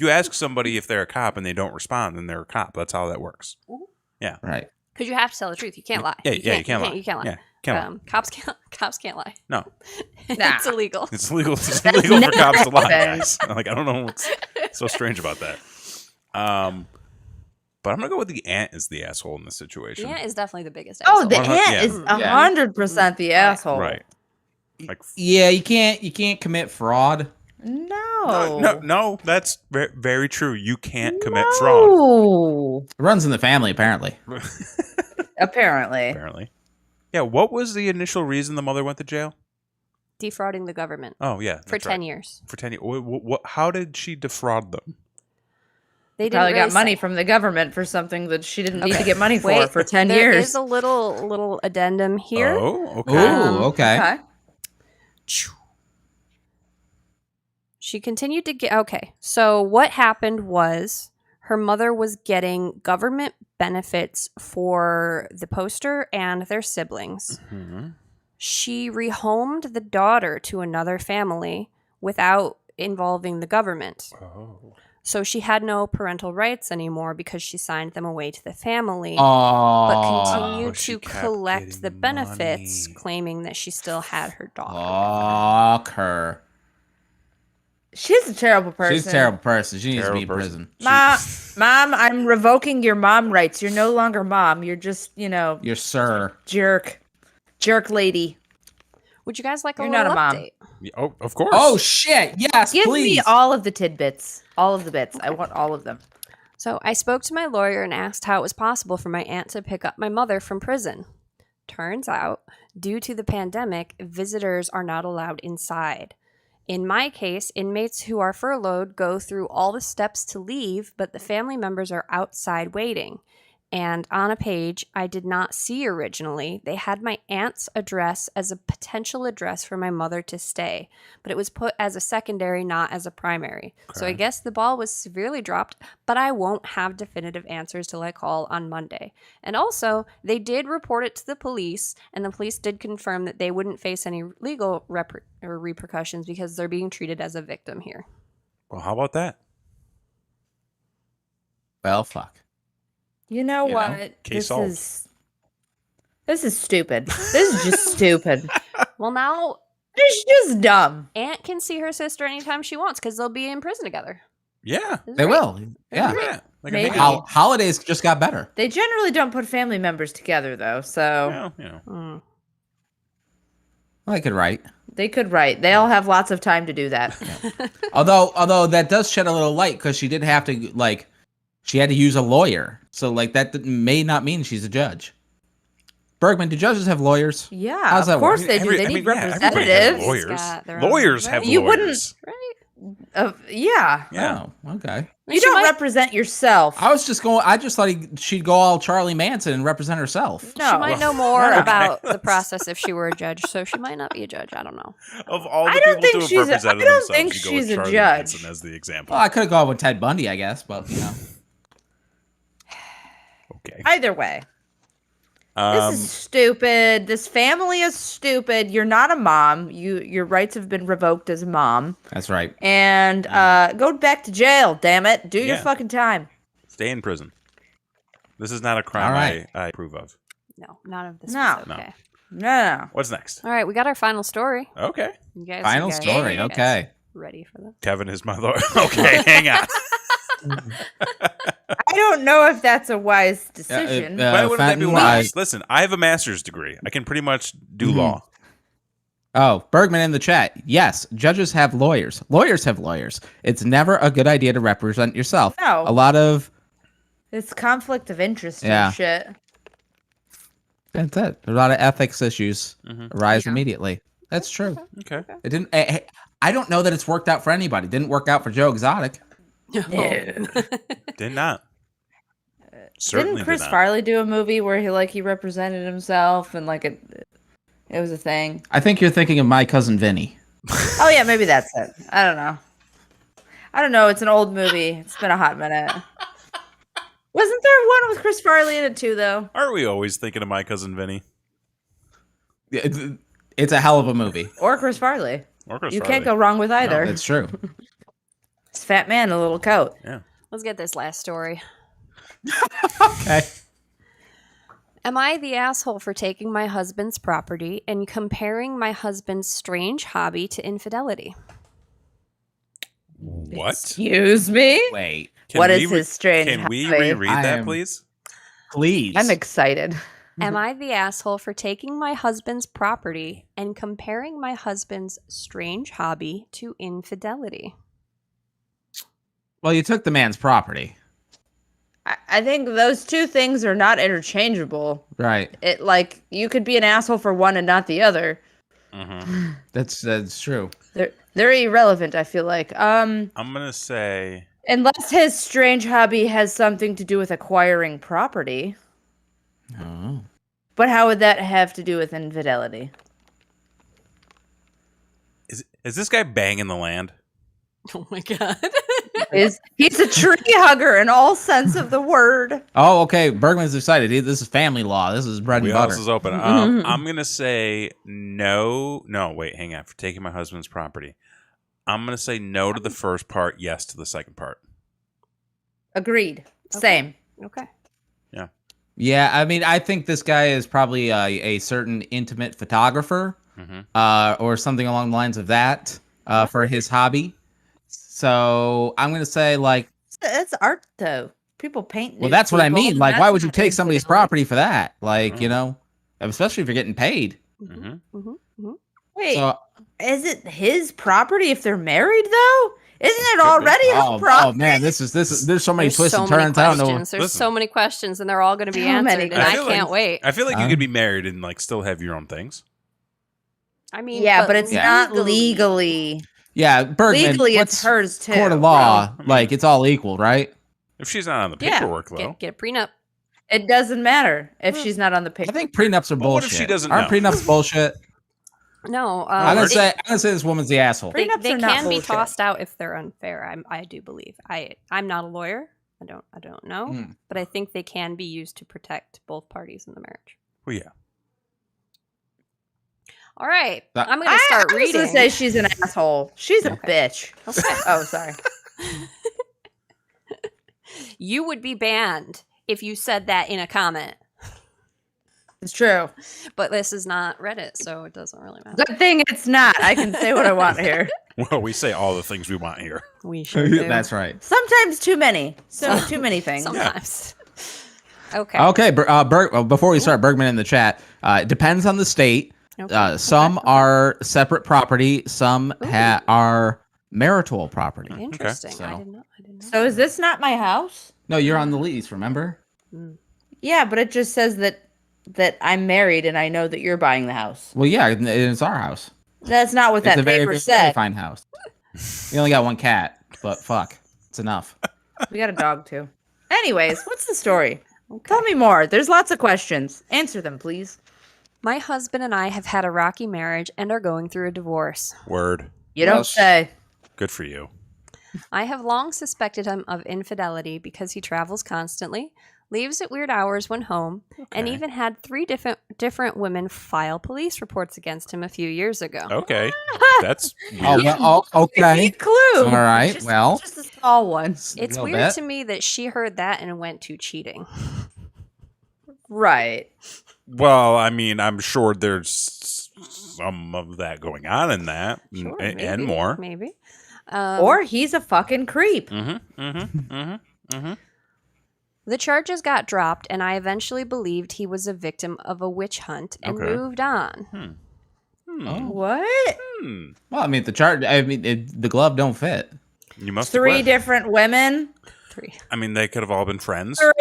you ask somebody if they're a cop and they don't respond, then they're a cop. That's how that works. Yeah. Right. Because you have to tell the truth. You can't lie. Yeah, you can't lie. You can't lie. Yeah, can't lie. Cops can't lie. No, It's illegal. it's illegal. It's illegal for cops to lie, happened. guys. Like, I don't know what's so strange about that. But I'm gonna go with the ant is the asshole in this situation. The ant is definitely the biggest Oh, asshole. the 100 ant is 100% the asshole. Right. Like, Yeah, you can't commit fraud. No. That's very true. You can't commit fraud. Oh, It runs in the family, apparently. apparently. Apparently. Yeah. What was the initial reason the mother went to jail? Defrauding the government Oh, yeah. for that's 10 right. years. For 10 years. How did she defraud them? They didn't Probably really got money say. from the government for something that she didn't need Okay. to get money Wait, for 10 there years. is a little addendum here. Oh, okay. Ooh, okay. She continued to get okay. So what happened was her mother was getting government benefits for the poster and their siblings. Mm-hmm. She rehomed the daughter to another family without involving the government. Oh. So she had no parental rights anymore because she signed them away to the family. Oh. But continued she to kept collect getting the benefits, money. claiming that she still had her daughter. Fuck her. She's a terrible person. She's a terrible person. She needs to be in Terrible person. prison. Mom, I'm revoking your mom rights. You're no longer mom. You're just, You're sir. jerk lady. Would you guys like a You're little not a mom. update? Yeah, oh, of course. Oh shit! Yes, Give please. me all of the tidbits. All of the bits. I want all of them. So I spoke to my lawyer and asked how it was possible for my aunt to pick up my mother from prison. Turns out, due to the pandemic, visitors are not allowed inside. In my case, inmates who are furloughed go through all the steps to leave, but the family members are outside waiting. And on a page I did not see originally, they had my aunt's address as a potential address for my mother to stay, but it was put as a secondary, not as a primary. So I guess the ball was severely dropped, but I won't have definitive answers till I call on Monday. And also, they did report it to the police, and the police did confirm that they wouldn't face any legal repercussions because they're being treated as a victim here. Well, how about that? Well, fuck. You know what? case solved. This is stupid. This is just stupid. Well, now It's just dumb. Aunt can see her sister anytime she wants because they'll be in prison together. Yeah. This is They great. will. Yeah. Yeah. Like Maybe. a Holidays just got better. They generally don't put family members together, though, so Well, you know. Mm. Well, I could write. they could write. They all have lots of time to do that. Although that does shed a little light because she did have to she had to use a lawyer. So that may not mean she's a judge. Bergman, do judges have lawyers? Yeah, How's that of course work? they do. They need everybody has representatives. lawyers. Got their own- Lawyers Right. have You lawyers. Right? Yeah. Yeah. Oh, okay. You She don't might- represent yourself. I just thought she'd go all Charlie Manson and represent herself. No. She might know more Okay. about the process if she were a judge, so she might not be a judge. I don't know. Of all the I don't people think to she's have a- represented I don't themselves, think you go she's with a Charlie judge. Manson as the example. Well, I could have gone with Ted Bundy, I guess, but Okay. Either way. This is stupid. This family is stupid. You're not a mom. Your rights have been revoked as a mom. that's right. And go back to jail, damn it. Do your Yeah. fucking time. Stay in prison. This is not a crime All right. I approve of. No, none of this. No. Was okay. No. What's next? All right, we got our final story. Okay. You guys, Final you guys- story. you guys Okay. ready for this? Kevin is my lawyer. Okay, hang on. I don't know if that's a wise decision. Why wouldn't that be Fenton, wise? Listen, I have a master's degree. I can pretty much do Mhm. law. Oh, Bergman in the chat. Yes, judges have lawyers. Lawyers have lawyers. It's never a good idea to represent yourself. No. A lot of It's conflict of interest Yeah. and shit. that's it. A lot of ethics issues Mhm. arise Yeah. immediately. That's true. Okay. It didn't. I don't know that it's worked out for anybody. It didn't work out for Joe Exotic. No. Did not. Certainly Didn't Chris did not. Farley do a movie where he represented himself and like it was a thing? I think you're thinking of My Cousin Vinny. Oh yeah, maybe that's it. I don't know. It's an old movie. It's been a hot minute. Wasn't there one with Chris Farley in it too, though? Aren't we always thinking of My Cousin Vinny? It's a hell of a movie. Or Chris Farley. You Can't go wrong with either. No, that's true. It's a fat man in a little coat. Yeah. Let's get this last story. Okay. Am I the asshole for taking my husband's property and comparing my husband's strange hobby to infidelity? What? Excuse me? Wait. What is his strange Can we hobby? reread that, please? Please. I'm excited. Am I the asshole for taking my husband's property and comparing my husband's strange hobby to infidelity? Well, you took the man's property. I think those two things are not interchangeable. Right. You could be an asshole for one and not the other. Mm-hmm. That's true. They're irrelevant, I feel like. I'm gonna say, unless his strange hobby has something to do with acquiring property. Oh. But how would that have to do with infidelity? is this guy banging the land? Oh my God. He's a tree hugger in all sense of the word. Oh, okay. Bergman's excited. This is family law. This is bread and Wheelhouse butter. is open. I'm gonna say no. No, wait, hang on. For taking my husband's property, I'm gonna say no to the first part, yes to the second part. Agreed. Okay. Same. Okay. Yeah, I mean, I think this guy is probably a certain intimate photographer, or something along the lines of that, for his hobby. So I'm gonna say That's art, though. People paint. well, that's what I mean. Like, why would you take somebody's property? property for that? Like, especially if you're getting paid. Wait, So, is it his property if they're married though? Isn't it already his property? oh man, this is there's so many There's twists so and many turns. I don't know. questions. There's Listen. so many questions, and they're all going to be So answered, many and I feel can't like, wait. I feel like you could be married and still have your own things. I mean, Yeah, but it's not legally. Yeah, Bergman. Legally, what's it's hers too. court of law, Well, I mean- like it's all equal, right? If she's not on the Yeah. paperwork, though. Get a prenup. It doesn't matter if she's not on the I paper. think prenups are But what if bullshit. she doesn't Aren't know? prenups bullshit? No, I'm or- gonna say this woman's the asshole. they Prenups are not can be bullshit. tossed out if they're unfair. I do believe. I'm not a lawyer. I don't know, Mm. but I think they can be used to protect both parties in the marriage. Well, yeah. All right, That- I'm going to start I was reading. gonna say she's an asshole. She's a Okay. bitch. Okay. Oh, sorry. You would be banned if you said that in a comment, It's true. but this is not Reddit, so it doesn't really matter. Good thing it's not. I can say what I want here. Well, we say all the things we want here. We sure do. That's right. Sometimes too many. So too many things. Sometimes. Okay. Okay, before we start, Bergman in the chat. It depends on the state. Okay. Some are separate property. Some are marital property. Interesting. so- I didn't know. So is this not my house? No, you're on the lease. Remember? Yeah, but it just says that I'm married and I know that you're buying the house. Well, yeah, it's our house. That's not what It's that a very, paper very, said. very fine house. We only got one cat, but fuck, it's enough. We got a dog too. Anyways, what's the story? Tell me more. There's lots of questions. Answer them, please. My husband and I have had a rocky marriage and are going through a divorce. Word. You don't Yes. say. Good for you. I have long suspected him of infidelity because he travels constantly, leaves at weird hours when home, and Okay. even had 3 different women file police reports against him a few years ago. Okay. That's Oh, weird. well, okay. Big clue. All right, well. just a small one. It's Little weird bit. to me that she heard that and went to cheating. Right. Well, I mean, I'm sure there's some of that going on in that Sure, and maybe, more. Maybe. Or he's a fucking creep. The charges got dropped, and I eventually believed he was a victim of a witch hunt and Okay. moved on. Oh. What? Well, I mean, the glove don't fit. You must 3 have. different women? 3. I mean, they could have all been friends. 3.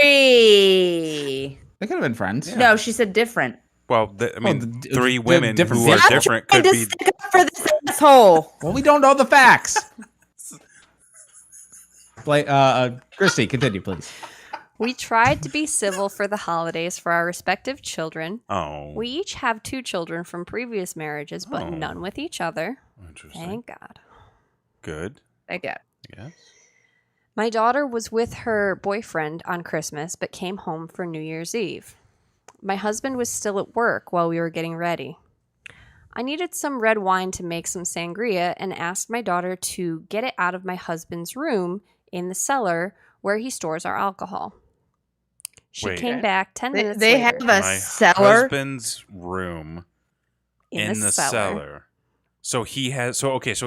They could have been friends. No, she said different. Well, three women who are different could be. Stick up for this asshole. Well, we don't know the facts. Christy, continue, please. We tried to be civil for the holidays for our respective children. Oh. We each have 2 children from previous marriages, but none with each other. Interesting. Thank God. Good. Thank God. Yeah. My daughter was with her boyfriend on Christmas, but came home for New Year's Eve. My husband was still at work while we were getting ready. I needed some red wine to make some sangria and asked my daughter to get it out of my husband's room in the cellar where he stores our alcohol. She came back 10 minutes later. They have a cellar? Husband's room in the cellar. So he has. So he. It's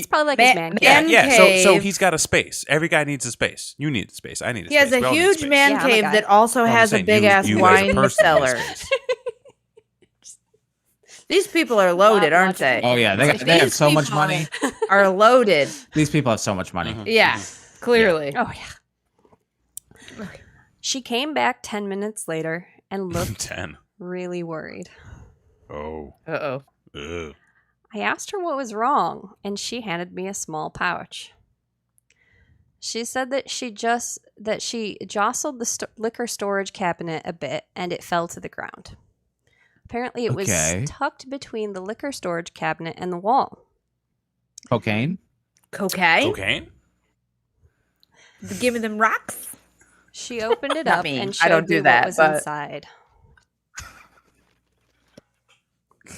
probably like his man cave. Yeah. So he's got a space. Every guy needs a space. You need a space. I need a space. He has a huge man cave that also has a big ass wine cellar. These people are loaded, aren't they? Oh yeah, they have so much money. Are loaded. These people have so much money. Yeah, clearly. Yeah. Oh yeah. She came back 10 minutes later and looked really worried. Oh. Uh-oh. Ugh. I asked her what was wrong, and she handed me a small pouch. She said that she jostled the liquor storage cabinet a bit, and it fell to the ground. Apparently, it was tucked between the liquor storage cabinet and the wall. Cocaine? Cocaine? Giving them rocks? She opened it up and showed I don't do me that, what was inside.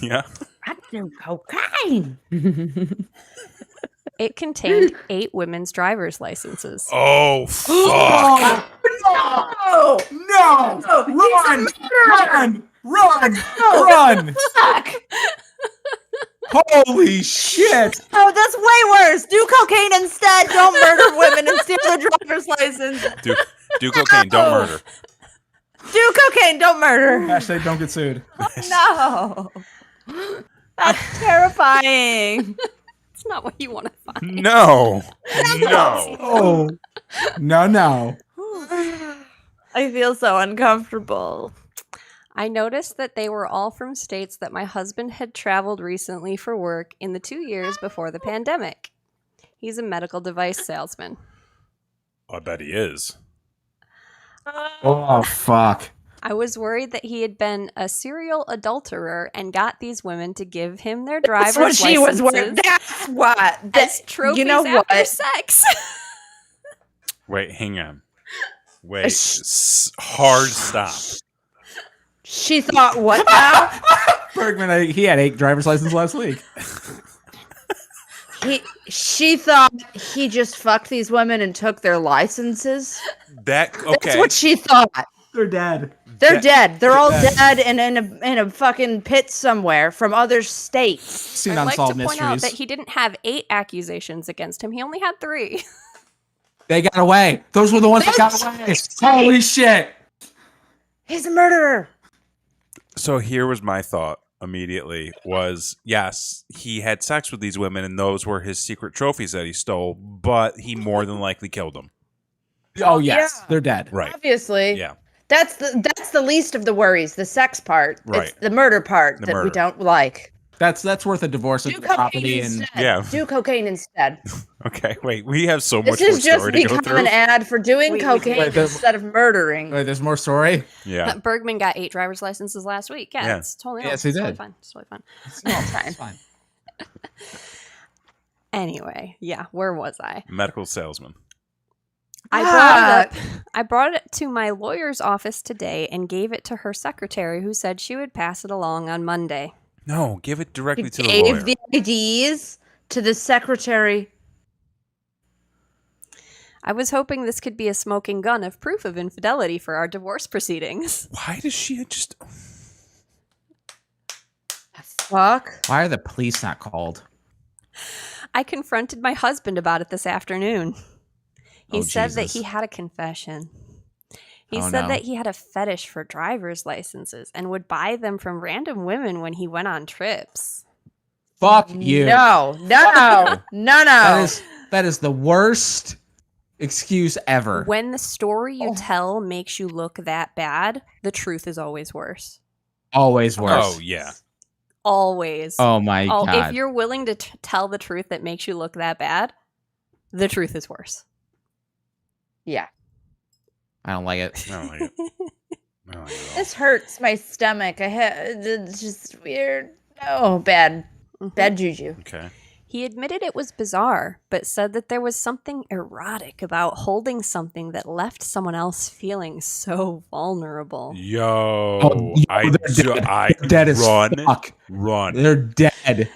Yeah. I do cocaine. It contained 8 women's driver's licenses. Oh, fuck. No! Run! Fuck! Holy shit! Oh, that's way worse. Do cocaine instead. Don't murder women and steal their driver's license. Do cocaine. Don't murder. Do cocaine. Don't murder. Hashtag don't get sued. No. That's terrifying. It's not what you want to find. No. Oh. No. I feel so uncomfortable. I noticed that they were all from states that my husband had traveled recently for work in the 2 years before the pandemic. He's a medical device salesman. I bet he is. Oh, fuck. I was worried that he had been a serial adulterer and got these women to give him their driver's licenses. That's what she was worried. That's what. As trophies after sex. Wait, hang on. Wait. Hard stop. She thought what now? Bergman, he had 8 driver's licenses last week. She thought he just fucked these women and took their licenses. That's what she thought. They're dead. They're dead. They're all dead and in a fucking pit somewhere from other states. I'd like to point out that he didn't have 8 accusations against him. He only had 3. They got away. Those were the ones that got away. Holy shit. He's a murderer. So here was my thought immediately was, yes, he had sex with these women and those were his secret trophies that he stole, but he more than likely killed them. Oh, yes. Yeah. They're dead. Right. Obviously. Yeah. That's the least of the worries, the sex part. Right. It's the murder part we don't like. That's worth a divorce of property and do cocaine instead. Okay, wait. We have so much more story to go through. This has just become an ad for doing cocaine instead of murdering. Wait, there's more story? Yeah. Bergman got 8 driver's licenses last week. Yeah, it's totally Yes, he did. Totally fine. It's fine. Anyway, yeah, where was I? Medical salesman. I brought it to my lawyer's office today and gave it to her secretary, who said she would pass it along on Monday. No, give it directly to the lawyer. Gave the IDs to the secretary. I was hoping this could be a smoking gun of proof of infidelity for our divorce proceedings. Why does she just... Fuck. Why are the police not called? I confronted my husband about it this afternoon. He said Jesus. that he had a confession. He said that he had a fetish for driver's licenses and would buy them from random women when he went on trips. Fuck you. No. That is the worst excuse ever. When the story you tell makes you look that bad, the truth is always worse. Always worse. Oh, yeah. Always. Oh my God. If you're willing to tell the truth that makes you look that bad, the truth is worse. Yeah. I don't like it. I don't like it. I don't like it at all. This hurts my stomach. It's just weird. Oh, bad. Bad juju. Okay. He admitted it was bizarre, but said that there was something erotic about holding something that left someone else feeling so vulnerable. Yo, They're dead as fuck. Run. They're dead.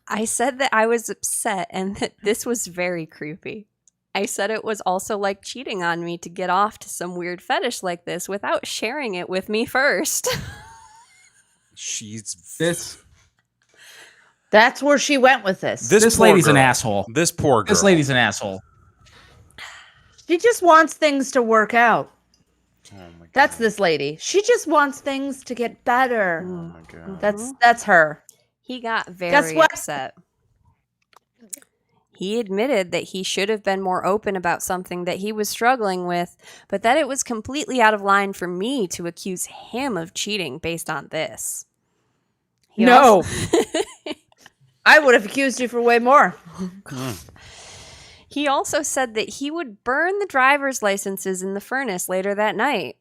I said that I was upset and that this was very creepy. I said it was also like cheating on me to get off to some weird fetish like this without sharing it with me first. That's where she went with this. This lady's an asshole. This poor girl. This lady's an asshole. She just wants things to work out. Oh my God. That's this lady. She just wants things to get better. Oh my God. That's her. He got Guess very what? upset. He admitted that he should have been more open about something that he was struggling with, but that it was completely out of line for me to accuse him of cheating based on this. No. I would have accused you for way more. He also said that he would burn the driver's licenses in the furnace later that night.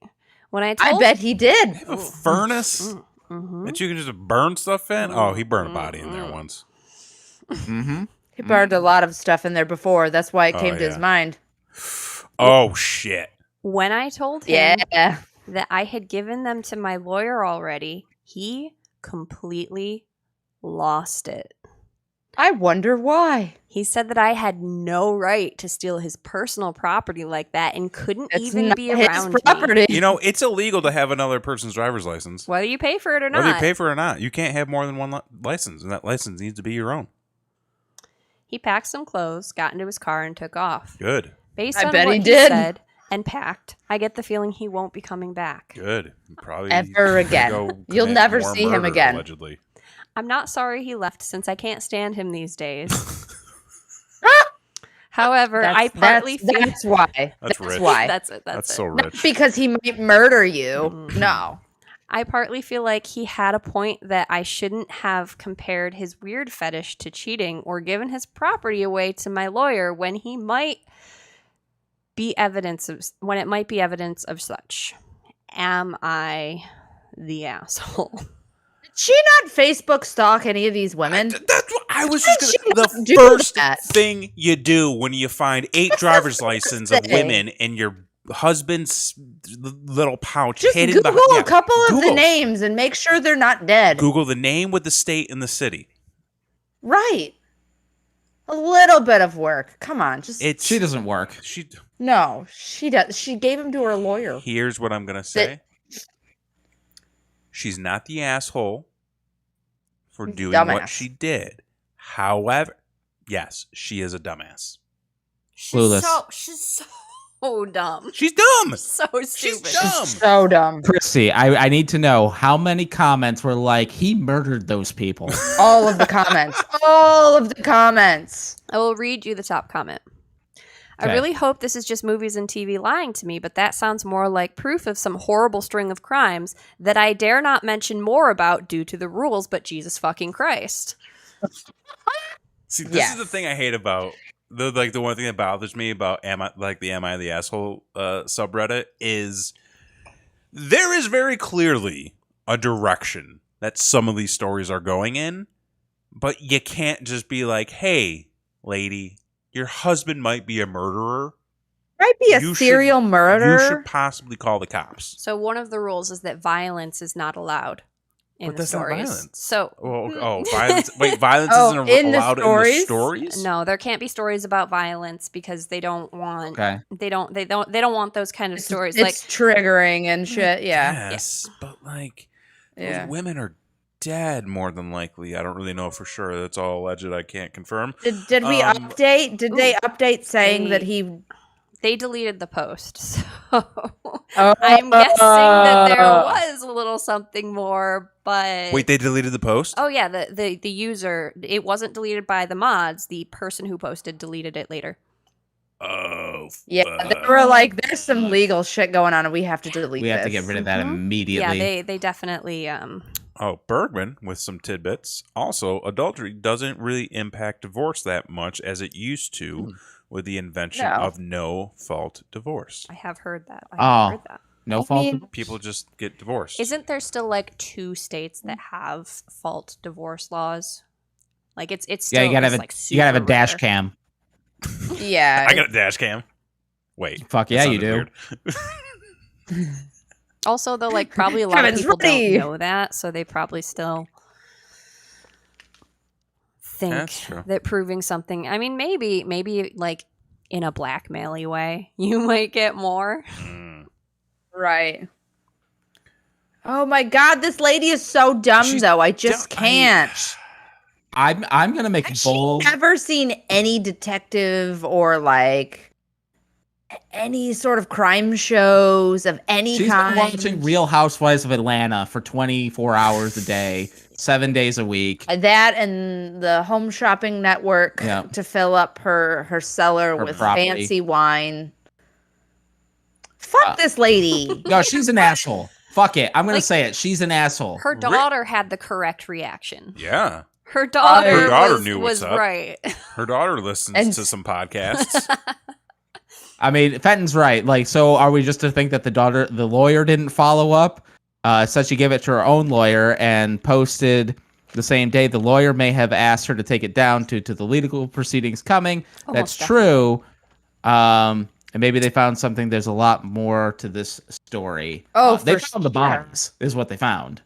When I bet he did. Have a furnace that you can just burn stuff in? Oh, he burned a body in there once. Mm-hmm. He burned a lot of stuff in there before. That's why it came to his mind. Oh, shit. When I told him Yeah. that I had given them to my lawyer already, he completely lost it. I wonder why. He said that I had no right to steal his personal property like that and couldn't It's even not be his around property. me. You know, it's illegal to have another person's driver's license. Whether you pay for it or not. Whether you pay for it or not. You can't have more than one license, and that license needs to be your own. He packed some clothes, got into his car, and took off. Good. Based I on bet what he he did. said and packed, I get the feeling he won't be coming back. Good. Probably Ever again. go You'll commit never more see him murder, again. Allegedly. I'm not sorry he left since I can't stand him these days. However, I partly feel that's why. That's rich. why. that's it. That's it. so Not rich. because he might murder you. No. I partly feel like he had a point that I shouldn't have compared his weird fetish to cheating or given his property away to my lawyer when it might be evidence of such. Am I the asshole? Did she not Facebook stalk any of these women? That's what I was just She gonna, must the do first that. thing you do when you find 8 driver's license of thing. women in your husband's little pouch Just hidden Google behind. a couple of the Google. names and make sure they're not dead. Google the name with the state and the city. Right. A little bit of work. Come on. She doesn't work. No, she does. She gave him to her lawyer. Here's what I'm gonna say. She's not the asshole for doing what Dumbass. she did. However, yes, she is a dumbass. Clueless. She's so dumb. She's dumb. So stupid. She's dumb. So dumb. Chrissy, I need to know how many comments were like, he murdered those people. All of the comments. All of the comments. I will read you the top comment. Okay. I really hope this is just movies and TV lying to me, but that sounds more like proof of some horrible string of crimes that I dare not mention more about due to the rules, but Jesus fucking Christ. See, this is the thing I hate about the one thing that bothers me about Am I the Asshole subreddit is there is very clearly a direction that some of these stories are going in, but you can't just be like, hey, lady, your husband might be a murderer. Might be a serial murderer. You should possibly call the cops. So one of the rules is that violence is not allowed in But the that's not stories. violence. So Violence. Wait, violence isn't in the allowed in stories? the stories? no, there can't be stories about violence because they don't want Okay. they don't want those kind of stories. It's Like triggering and shit. Yeah. Yes, but like Yeah. those women are dead more than likely. I don't really know for sure. That's all alleged. I can't confirm. Did we update? Did they update saying that he? they deleted the post. So I'm guessing that there was a little something more, but Wait, they deleted the post? oh yeah, the user, it wasn't deleted by the mods. The person who posted deleted it later. Oh, Yeah, they were like, there's some legal shit going on and we have to delete We have to this. get rid of that immediately. Yeah, they definitely Oh, Bergman with some tidbits. Also, adultery doesn't really impact divorce that much as it used to with the invention of no-fault divorce. I have heard that. I have heard that. No fault. People just get divorced. Isn't there still like 2 states that have fault divorce laws? Like it's still You gotta have super a dash rare. cam. Yeah. I got a dash cam. Wait. Fuck yeah, you do. Weird. Also, though, like probably a lot of people ready. don't know that, so they probably still think that proving something. I mean, maybe like in a blackmail-y way, you might get more. Right. Oh my God, this lady is so dumb though. I just can't. I'm gonna make a bold. I've never seen any detective or like any sort of crime shows of any She's kind. been watching Real Housewives of Atlanta for 24 hours a day, 7 days a week. That and the Home Shopping Network to fill up her cellar with property. fancy wine. Fuck this lady. No, she's an asshole. Fuck it. I'm gonna say it. She's an asshole. Her daughter had the correct reaction. Yeah. Her daughter, knew was what's up. right. Her daughter listens to some podcasts. I mean, Fenton's right. Like, so are we just to think that the lawyer didn't follow up? Said she gave it to her own lawyer and posted the same day. The lawyer may have asked her to take it down to the legal proceedings coming. That's true. And maybe they found something. There's a lot more to this story. They found the bodies, is what they found.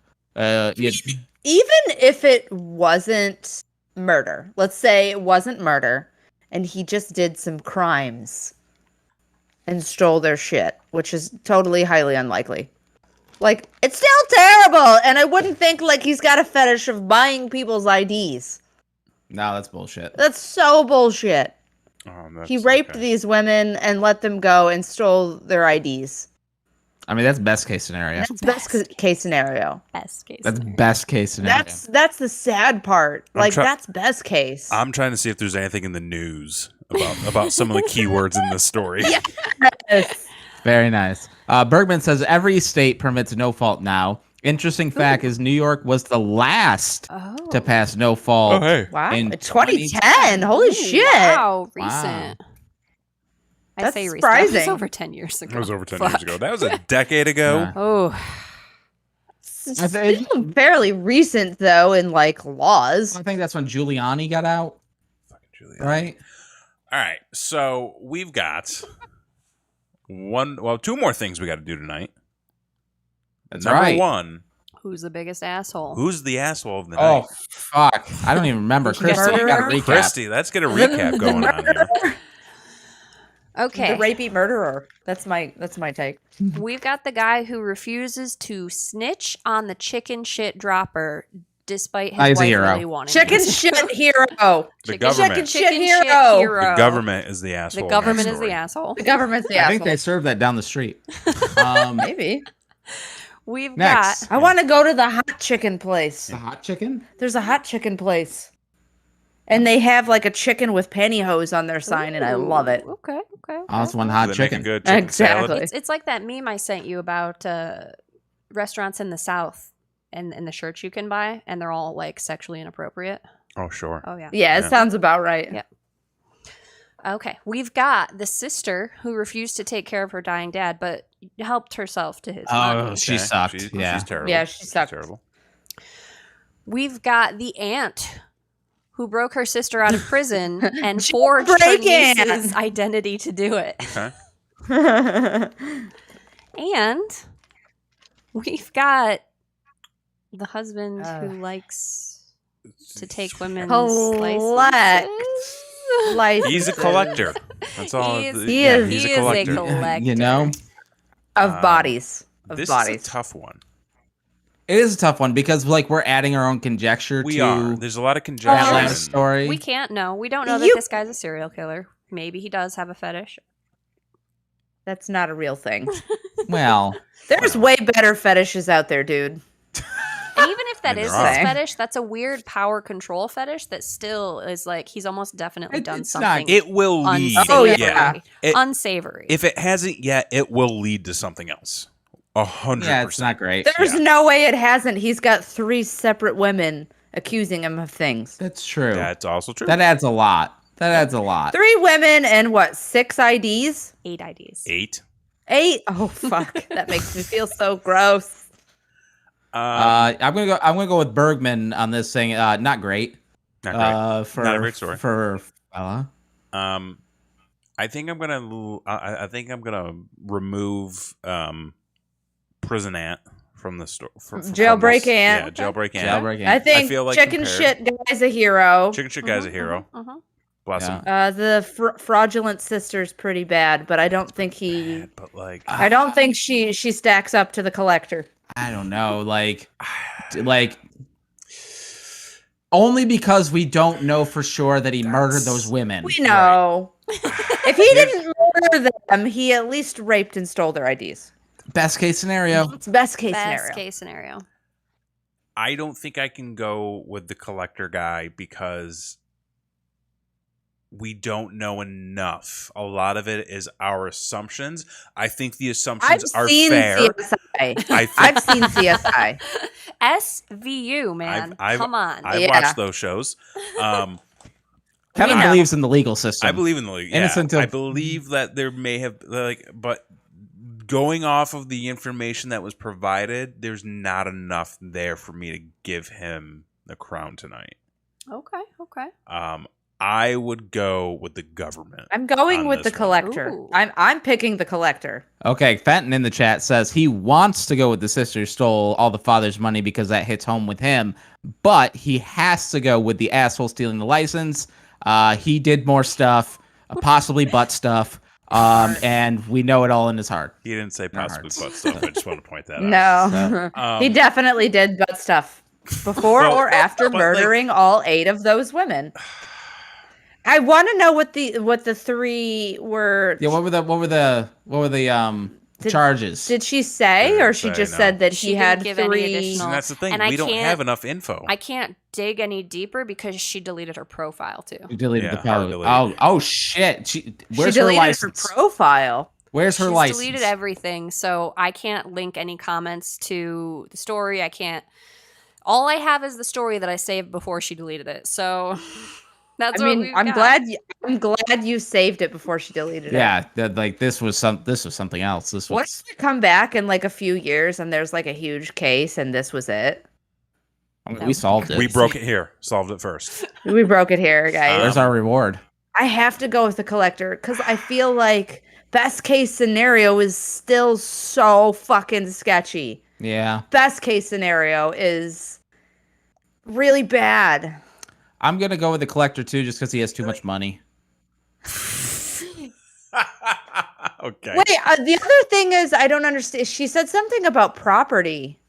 Even if it wasn't murder, let's say it wasn't murder, and he just did some crimes and stole their shit, which is totally highly unlikely. Like, it's still terrible, and I wouldn't think, like, he's got a fetish of buying people's IDs. No, that's bullshit. That's so bullshit. Oh, he raped these women and let them go and stole their IDs. I mean, that's best case scenario. That's best case scenario. That's best case scenario. That's the sad part. Like, that's best case. I'm trying to see if there's anything in the news about some of the keywords in this story. Yes. Very nice. Bergman says every state permits no fault now. Interesting fact is New York was the last to pass no fault. Oh, hey. Wow. In 2010. Holy shit. Wow, recent. Wow. I That's say recent. surprising. That was over 10 years ago. It was over 10 years ago. That was a decade ago. Yeah. Oh. It's still fairly recent, though, in, like, laws. I think that's when Giuliani got out. Fucking Giuliani. Right? All right. So we've got two more things we got to do tonight. That's Number right. 1. Who's the biggest asshole? Who's the asshole of the Oh, night? fuck. I don't even remember. Christy, you got a recap. Christy, let's get a recap going on here. Okay. The rapey murderer. That's my take. We've got the guy who refuses to snitch on the chicken shit dropper despite his He's a wife hero. really wanting Chicken him to. shit hero. The government. Chicken shit hero. The government is the asshole. The in government that is the story. asshole. The government's the I asshole. think they serve that down the street. Maybe. We've Next. got I want to go to the hot chicken place. The hot chicken? There's a hot chicken place. And they have like a chicken with pantyhose on their sign, and I love it. Okay. Oh, it's one hot Do they make a chicken. good chicken Exactly. salad? It's like that meme I sent you about restaurants in the South and the shirts you can buy, and they're all like sexually inappropriate. Oh, sure. Oh, yeah. Yeah, it sounds about right. Yeah. Okay. We've got the sister who refused to take care of her dying dad, but helped herself to his money. Oh, she sucked. She's terrible. Yeah, she sucked. Terrible. We've got the aunt who broke her sister out of prison and forged Jailbreak her aunt. niece's identity to do it. Okay. And we've got the husband who likes to take women's Collect. licenses. He's a collector. That's all. He is He's a a collector. collector. You know? Of bodies. This bodies. is a tough one. It is a tough one because, like, we're adding our own conjecture We to are. There's a lot of that conjecture. last and- story. We can't know. We don't know that You- this guy's a serial killer. Maybe he does have a fetish. That's not a real thing. Well, There's way better fetishes out there, dude. And even if if that I mean, is there his are. fetish, that's a weird power control fetish that still is like he's almost definitely done it's not- something It will lead. unsavory. yeah. Unsavory. If it hasn't yet, it will lead to something else. 100%. Yeah, it's not great. There's no way it hasn't. He's got 3 separate women accusing him of things. That's true. That's also true. That adds a lot. 3 women and what? 6 IDs? 8 IDs. 8. 8? Oh fuck. That makes me feel so gross. I'm gonna go with Bergman on this thing. Not great. Not great. For Not a great story. for I think I'm gonna remove Prison Ant from the story. Jailbreak Ant. Yeah, Jailbreak Ant. Jailbreak Ant. I think feel like Chicken compared- Shit Guy's a hero. Chicken Shit Guy's a hero. Bless him. The fraudulent sister's pretty bad, but I don't think he. But like, I don't think she stacks up to the collector. I don't know, like only because we don't know for sure that he murdered those women. We know. If he didn't murder them, he at least raped and stole their IDs. Best case scenario. It's best case Best scenario. case scenario. I don't think I can go with the collector guy because we don't know enough. A lot of it is our assumptions. I think the assumptions are fair. CSI. I've seen CSI. SVU, man. Come on. I've watched those shows. Kevin believes in the legal system. I believe in the legal. Innocent I believe that there may have but going off of the information that was provided, there's not enough there for me to give him the crown tonight. Okay. I would go with the government. I'm going on with the this one. collector. Ooh. I'm picking the collector. Okay, Fenton in the chat says he wants to go with the sister who stole all the father's money because that hits home with him, but he has to go with the asshole stealing the license. He did more stuff, possibly butt stuff, and we know it all in his heart. He didn't say possibly butt stuff. I just want to point that out. No, he definitely did butt stuff before or after murdering all 8 of those women. I want to know what the 3 were. Yeah, what were the charges? Did she say, or she just said that She he didn't had give any 3? additional- And that's the thing. And We don't have enough info. I can't dig any deeper because she deleted her profile too. You deleted the hard power. Oh shit! Where's her deleted license? her profile. Where's her She's license? deleted everything, so I can't link any comments to the story. I can't. All I have is the story that I saved before she deleted it. So that's what we've I'm got. glad you saved it before she deleted it. Yeah, this was something else. This was. What if we come back in like a few years and there's like a huge case and this was it? I mean, we solved it. We broke it here. Solved it first. We broke it here, guys. Where's our reward? I have to go with the collector because I feel like best case scenario is still so fucking sketchy. Yeah. Best case scenario is really bad. I'm gonna go with the collector too, just because he has too much money. Okay. Wait, the other thing is I don't understand. She said something about property.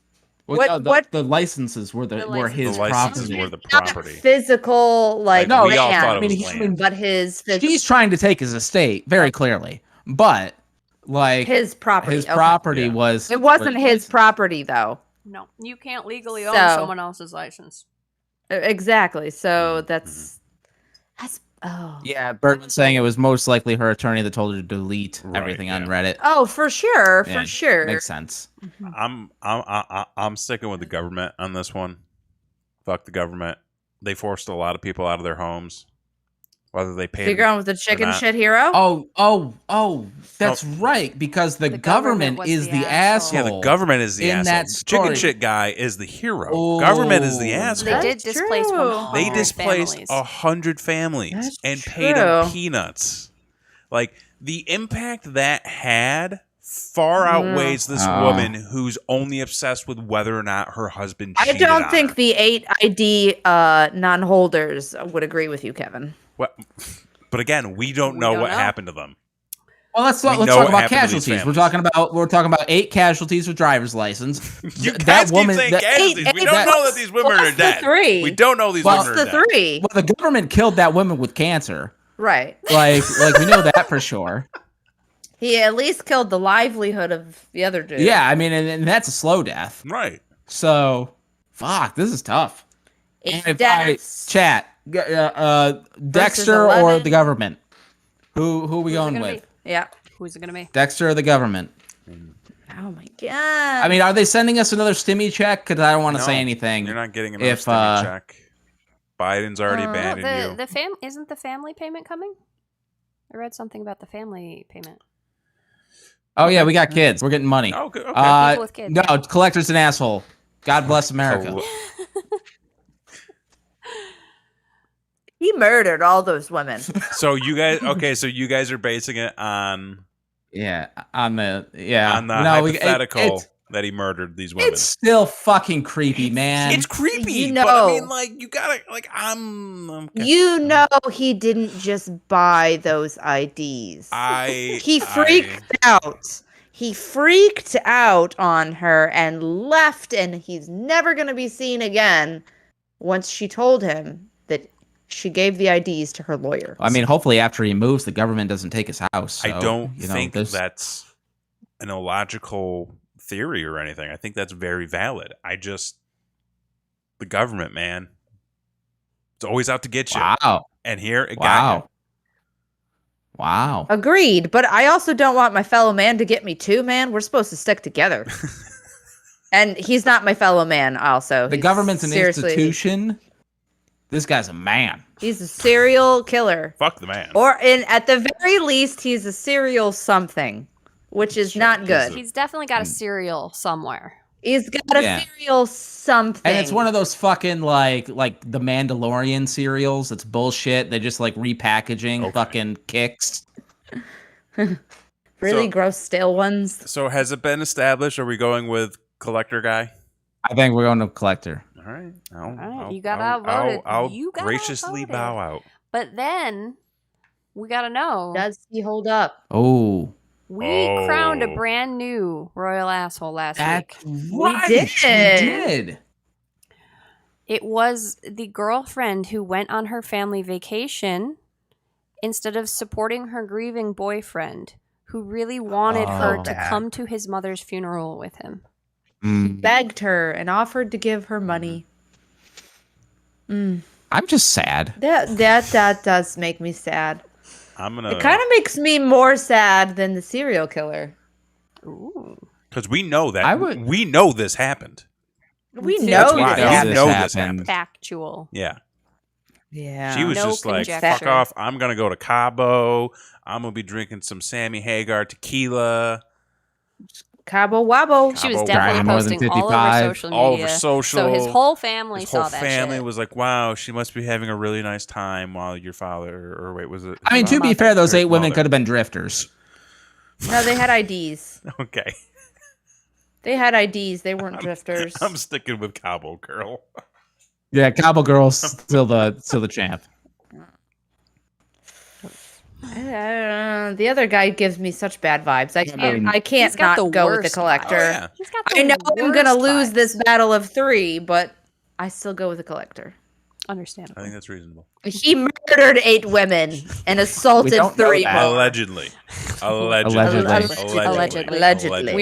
The licenses were The were his The licenses property. were the Not property. physical, like No, we all land, thought it was land. but his She's trying to take his estate very clearly, but like his property. his Okay. property Yeah. was. It wasn't his property though. No, you can't legally own So- someone else's license. Exactly. So Mm-hmm. that's Yeah, Bergman's saying it was most likely her attorney that told her to delete Right, everything on yeah. Reddit. Oh, for sure, Yeah, for sure. Makes sense. I'm sticking with the government on this one. Fuck the government. They forced a lot of people out of their homes, whether they paid. You're going with the chicken not. shit hero? Oh, that's right, because the government government was is the the asshole. asshole. Yeah, the government is the in asshole. that Chicken story. shit guy is the hero. Oh. Government is the They asshole. did That's displace true. 100 They displaced families. 100 families That's and paid them true. peanuts. Like the impact that had far outweighs this Oh. woman who's only obsessed with whether or not her husband I cheated don't on think her. the 8 ID non-holders would agree with you, Kevin. But again, we don't We know don't what know. happened to them. Well, let's We talk know what about happened to these casualties. We're families. talking about 8 casualties with driver's license. You That guys woman- keep saying that- casualties. We Eight- don't that- know that these women are What's the dead. 3? We don't know these Well, women What's are the dead. 3? Well, the government killed that woman with cancer. Right. Like we know that for sure. He at least killed the livelihood of the other dude. Yeah, I mean, and that's a slow death. Right. So Fuck, this is tough. It's All right, chat. Dexter or 11. the government? Who are we Who's it going gonna with? be? Yeah. Who's it gonna be? Dexter or the government? Oh my god. I mean, are they sending us another stimmy check? Because I don't want to say anything. You're not getting another stimmy check. Biden's already abandoned you. Isn't the family payment coming? I read something about the family payment. Oh yeah, we got kids. We're getting money. Oh, good. Okay. People with kids. No, collector's an asshole. God bless America. He murdered all those women. So you guys are basing it on on the hypothetical that he murdered these women. It's still fucking creepy, man. It's creepy, You know. but I mean, like, you gotta, like, I'm okay. You know he didn't just buy those IDs. He freaked out. He freaked out on her and left, and he's never going to be seen again once she told him that she gave the IDs to her lawyer. I mean, hopefully after he moves, the government doesn't take his house. So, I don't think that's an illogical theory or anything. I think that's very valid. The government, man, it's always out to get you. Wow. And here it got you. Wow. Agreed, but I also don't want my fellow man to get me too, man. We're supposed to stick together. And he's not my fellow man, also. The government's an institution. This guy's a man. He's a serial killer. Fuck the man. Or at the very least, he's a serial something, which is not good. He's definitely got a serial somewhere. He's got a serial something. And it's one of those fucking like the Mandalorian cereals. It's bullshit. They just like repackaging fucking kicks. Really gross stale ones. So has it been established? Are we going with collector guy? I think we're going to collector. All right. All right. You got outvoted. I'll graciously bow out. But then we got to know. Does he hold up? Oh. We crowned a brand new royal asshole last week. Right. We did. It was the girlfriend who went on her family vacation instead of supporting her grieving boyfriend, who really wanted her to come to his mother's funeral with him. Begged her and offered to give her money. I'm just sad. That does make me sad. It kind of makes me more sad than the serial killer. Ooh. Because we know that. We know this happened. We know this happened. Factual. Yeah. Yeah. She was just like, fuck off. I'm going to go to Cabo. I'm going to be drinking some Sammy Hagar tequila. Cabo Wabo. She was definitely posting all over social media. All over social. So his whole family saw that shit. His whole family was like, wow, she must be having a really nice time while your father, or wait, was it? I mean, to be fair, those 8 women could have been drifters. No, they had IDs. Okay. They had IDs. They weren't drifters. I'm sticking with Cabo Girl. Yeah, Cabo Girl's still the champ. The other guy gives me such bad vibes. I can't not go with the collector. Oh, yeah. I know I'm gonna lose this battle of 3, but I still go with the collector. Understandable. I think that's reasonable. He murdered 8 women and assaulted 3 more. Allegedly. We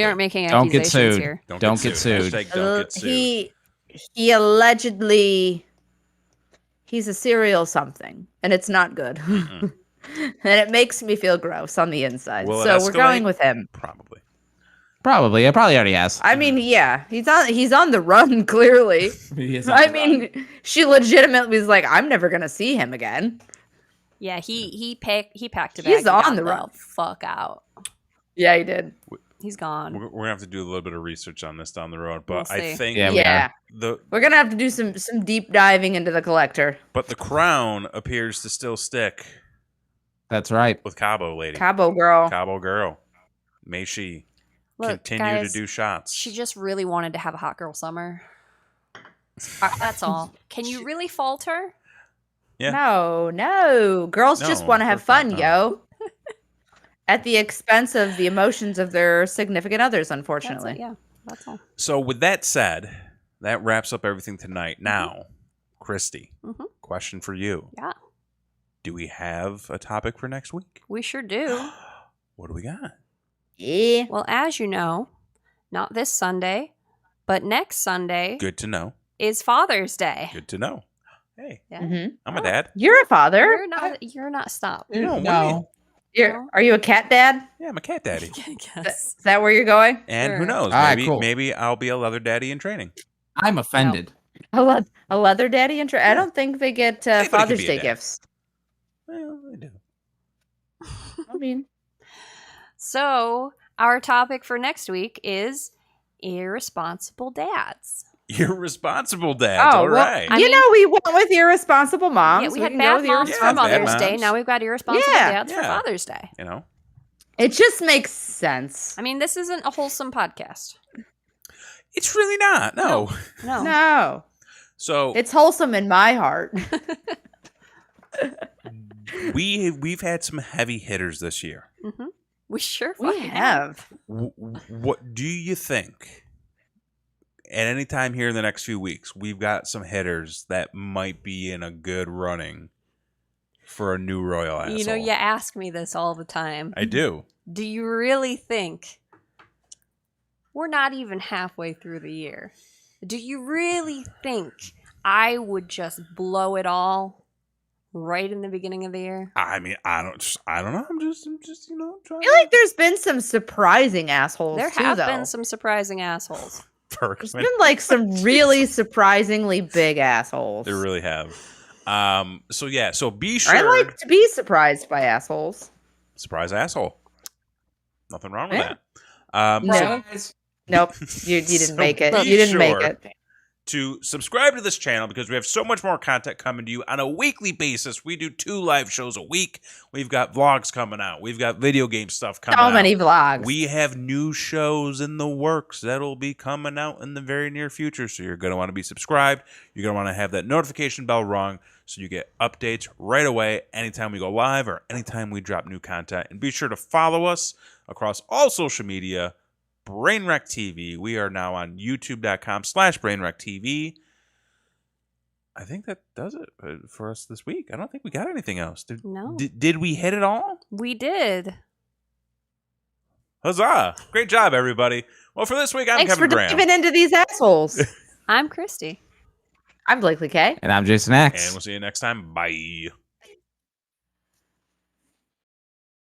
aren't making accusations here. Don't get sued. Don't get sued. He allegedly he's a serial something, and it's not good. And it makes me feel gross on the inside. So we're going with him. Probably. I probably already has. I mean, yeah, he's on the run, clearly. She legitimately was like, I'm never gonna see him again. Yeah, he packed a bag. He's on the run. Fuck out. Yeah, he did. He's gone. We're gonna have to do a little bit of research on this down the road, but We'll I think we're gonna have to do some deep diving into the collector. But the crown appears to still stick. That's right. With Cabo lady. Cabo girl. May she continue to do shots. She just really wanted to have a hot girl summer. That's all. Can you really fault her? Yeah. No. Girls just want to have fun, yo. At the expense of the emotions of their significant others, unfortunately. That's all. So with that said, that wraps up everything tonight. Now, Christy, question for you. Yeah. Do we have a topic for next week? We sure do. What do we got? Yeah. Well, as you know, not this Sunday, but next Sunday. Good to know. is Father's Day. Good to know. Hey, Yeah. I'm a dad. You're a father. You're not. Stop. No. Are you a cat dad? Yeah, I'm a cat daddy. I guess. Is that where you're going? And who Sure. knows? All right, Maybe cool. maybe I'll be a leather daddy in training. I'm offended. A leather daddy? I don't think they get Anybody can Father's be a Day dad. gifts. Well, I do. I mean, So our topic for next week is irresponsible dads. Irresponsible dads. All well, right. I mean- we went with irresponsible moms. Yeah, we had can go bad with moms for Yeah, Mother's bad Day. moms. Now we've got irresponsible Yeah, dads for yeah. Father's Day. You know, It just makes sense. I mean, this isn't a wholesome podcast. it's really not. No. No. No, So it's wholesome in my heart. we've had some heavy hitters this year. Mm-hmm. We sure We fucking have. What do you think? At any time here in the next few weeks, we've got some hitters that might be in a good running for a new royal asshole. You know, you ask me this all the time. I do. Do you really think we're not even halfway through the year? Do you really think I would just blow it all right in the beginning of the year? I mean, I don't know. I'm just trying. I feel like there's been some surprising assholes There too, have though. been some surprising assholes. There's been like some really surprisingly big assholes. They really have. So be I sure. like to be surprised by assholes. Surprise asshole. Nothing wrong with Yeah. that. No. Nope, you didn't So make it. be You didn't make sure it. to subscribe to this channel because we have so much more content coming to you on a weekly basis. We do 2 live shows a week. We've got vlogs coming out. We've got video game stuff coming out. So many vlogs. We have new shows in the works that'll be coming out in the very near future. So you're going to want to be subscribed. You're going to want to have that notification bell rung so you get updates right away anytime we go live or anytime we drop new content. And be sure to follow us across all social media. Brainwreck TV. We are now on youtube.com/Brainwreck TV. I think that does it for us this week. I don't think we got anything else. No. Did we hit it all? We did. Huzzah! Great job, everybody. Well, for this week, I'm Thanks Kevin for Graham. diving into these assholes. I'm Christy. I'm Blakely K. And I'm Jason X. And we'll see you next time. Bye.